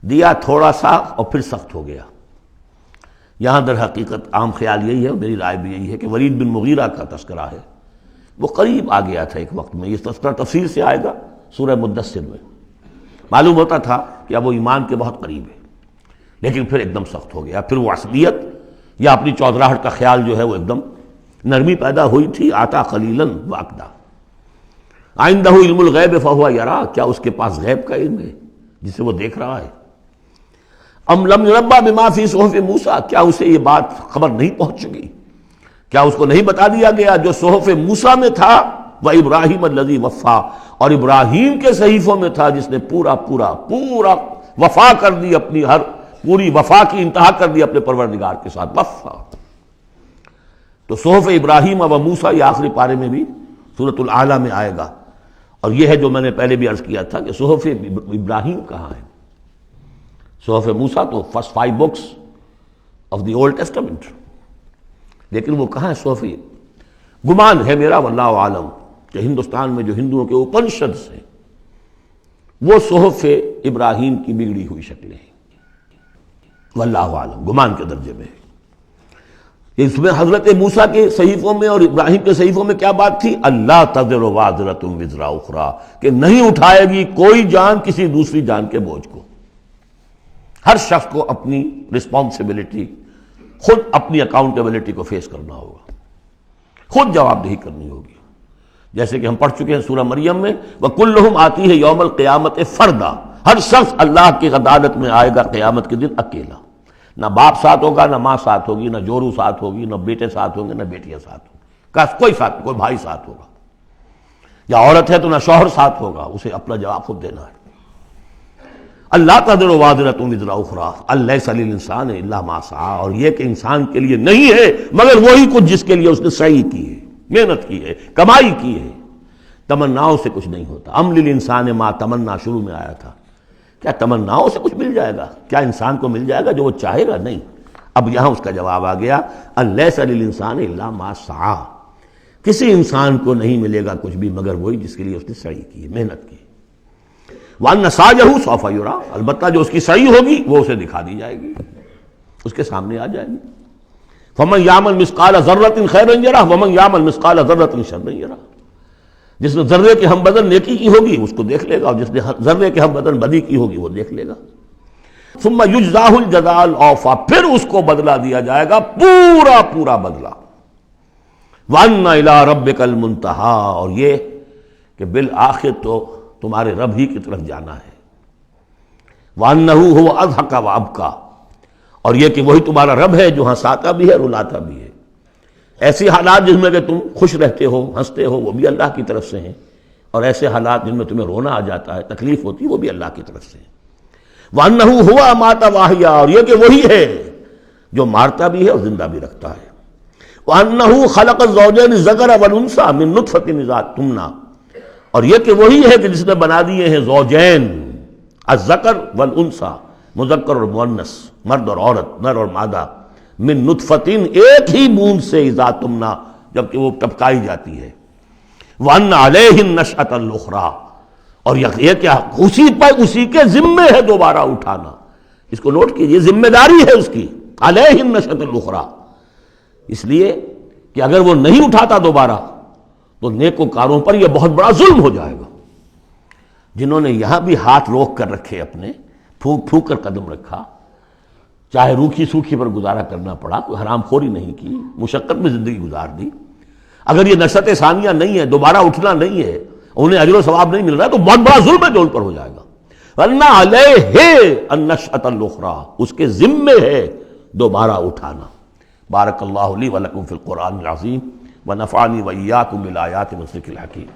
دیا تھوڑا سا اور پھر سخت ہو گیا۔ یہاں در حقیقت عام خیال یہی ہے، میری رائے بھی یہی ہے کہ ولید بن مغیرہ کا تذکرہ ہے، وہ قریب آ گیا تھا ایک وقت میں، یہ تذکرہ تفصیل سے آئے گا سورہ مدثر میں، معلوم ہوتا تھا کہ اب وہ ایمان کے بہت قریب ہے، لیکن پھر ایک دم سخت ہو گیا، پھر وہ عصبیت یا اپنی چودراہٹ کا خیال جو ہے وہ ایک دم نرمی پیدا ہوئی تھی۔ آتا قلیلاً واقدا، عندہ علم الغیب فہو یرا، کیا اس کے پاس غیب کا علم ہے جسے وہ دیکھ رہا ہے؟ ام لم ينبأ بما فی صحف موسیٰ، کیا اسے یہ بات خبر نہیں پہنچ چکی، کیا اس کو نہیں بتا دیا گیا جو صحف موسیٰ میں تھا، وَإِبْرَاهِيمَ الَّذِي وَفَّى، اور ابراہیم کے صحیفوں میں تھا جس نے پورا وفا کر دی، اپنی ہر پوری وفا کی انتہا کر دی اپنے پروردگار کے ساتھ، وفا۔ تو صحف ابراہیم و موسیٰ یہ آخری پارے میں بھی سورۃ الاعلیٰ میں آئے گا، اور یہ ہے جو میں نے پہلے بھی عرض کیا تھا کہ صحف ابراہیم کہاں ہے؟ صحف موسیٰ تو first 5 books of the old testament, لیکن وہ کہاں ہے صحف؟ گمان ہے میرا واللہ عالم کہ ہندوستان میں جو ہندوؤں کے اپنشدس ہیں وہ صحف ابراہیم کی بگڑی ہوئی شکلیں ہیں، واللہ عالم، گمان کے درجے میں ہے۔ اس میں حضرت موسیٰ کے صحیفوں میں اور ابراہیم کے صحیفوں میں کیا بات تھی؟ اللہ تزر وازرۃ وزر اخری، کہ نہیں اٹھائے گی کوئی جان کسی دوسری جان کے بوجھ کو۔ ہر شخص کو اپنی رسپانسبلٹی، خود اپنی اکاؤنٹیبلٹی کو فیس کرنا ہوگا، خود جواب دہی کرنی ہوگی۔ جیسے کہ ہم پڑھ چکے ہیں سورہ مریم میں، وَكُلُّهُمْ آتِيهِ يَوْمَ الْقِيَامَةِ فَرْدًا، ہر شخص اللہ کی عدالت میں آئے گا قیامت کے دن اکیلا، نہ باپ ساتھ ہوگا، نہ ماں ساتھ ہوگی، نہ جورو ساتھ ہوگی، نہ بیٹے ساتھ ہوں گے، نہ بیٹیاں ساتھ ہوں گی، کوئی ساتھ، کوئی بھائی ساتھ ہوگا، یا عورت ہے تو نہ شوہر ساتھ ہوگا، اسے اپنا جواب خود دینا ہے۔ اللہ تزر وازرۃ وزر اخری الیس للانسان الا ما سعی، اور یہ کہ انسان کے لیے نہیں ہے مگر وہی کچھ جس کے لیے اس نے سعی کی ہے، محنت کی ہے، کمائی کی ہے۔ تمناؤں سے کچھ نہیں ہوتا۔ ام للانسان ما تمنا شروع میں آیا تھا، کیا تمناؤں سے کچھ مل جائے گا؟ کیا انسان کو مل جائے گا جو وہ چاہے گا؟ نہیں۔ اب یہاں اس کا جواب آ گیا، الیس للانسان الا ما سعی، کسی انسان کو نہیں ملے گا کچھ بھی مگر وہی جس کے لیے اس نے سعی کی، محنت کی۔ وَأَنَّ سَعْيَهُ سَوْفَ يُرَىٰ، البتہ جو اس کی سعی ہوگی وہ اسے دکھا دی جائے گی، اس کے سامنے آ جائے گی۔ فَمَنْ يَعْمَلْ مِثْقَالَ ذَرَّةٍ خَيْرًا يَرَهُ وَمَنْ يَعْمَلْ مِثْقَالَ ذَرَّةٍ شَرًّا يَرَهُ، جس نے ذرے کے ہم بدن نیکی کی ہوگی اس کو دیکھ لے گا، اور جس نے ذرے کے ہم بدن بدی کی ہوگی وہ دیکھ لے گا۔ ثُمَّ يُجْزَاهُ الْجَزَاءَ الْأَوْفَىٰ، پھر اس کو بدلہ دیا جائے گا پورا بدلہ۔ وَأَنَّ إِلَىٰ رَبِّكَ الْمُنتَهَىٰ، اور یہ کہ بالآخر تو تمہارے رب ہی کی طرف جانا ہے۔ وَأَنَّهُ هُوَ أَضْحَكَ وَأَبْكَىٰ، اور یہ کہ وہی تمہارا رب ہے جو ہنساتا بھی ہے، رلاتا بھی ہے۔ ایسی حالات جن میں کہ تم خوش رہتے ہو، ہنستے ہو، وہ بھی اللہ کی طرف سے ہیں، اور ایسے حالات جن میں تمہیں رونا آ جاتا ہے، تکلیف ہوتی ہے، وہ بھی اللہ کی طرف سے ہیں۔ وَأَنَّهُ هُوَ أَمَاتَ وَأَحْيَا، اور یہ کہ وہی ہے جو مارتا بھی ہے اور زندہ بھی رکھتا ہے۔ وَأَنَّهُ خَلَقَ الزَّوْجَيْنِ الذَّكَرَ وَالْأُنثَىٰ مِن نُطْفَةٍ إِذَا تُمْنَىٰ، اور یہ کہ وہی ہے کہ جس نے بنا دیے ہیں زوجین، الذکر والانثیٰ، مذکر اور مؤنث، مرد اور عورت، نر اور مادہ، من نطفتن، ایک ہی بوند سے، اذا تمنا، جبکہ وہ ٹپکائی جاتی ہے۔ وَأَنَّ عَلَيْهِ النَّشْأَةَ الْأُخْرَىٰ، اور یہ کہ اسی کے ذمے ہے دوبارہ اٹھانا۔ اس کو نوٹ کیجئے، ذمہ داری ہے اس کی، عَلَيْهِ النَّشْأَةَ الْأُخْرَىٰ، اس لیے کہ اگر وہ نہیں اٹھاتا دوبارہ تو نیکوکاروں پر یہ بہت بڑا ظلم ہو جائے گا، جنہوں نے یہاں بھی ہاتھ روک کر رکھے، اپنے پھونک پھونک کر قدم رکھا، چاہے روکھی سوکھی پر گزارا کرنا پڑا، کوئی حرام خوری نہیں کی، مشقت میں زندگی گزار دی۔ اگر یہ نشأت ثانیہ نہیں ہے، دوبارہ اٹھنا نہیں ہے، انہیں اجر و ثواب نہیں مل رہا ہے، تو بہت بڑا ظلم ہے جو ان پر ہو جائے گا۔ وَأَنَّ عَلَيْهِ النَّشْأَةَ الْأُخْرَىٰ، اس کے ذمے ہے دوبارہ اٹھانا۔ بارک اللہ لی و لکم فی القرآن العظیم ونفعنی وإیاکم بالآیات والذکر الحکیم۔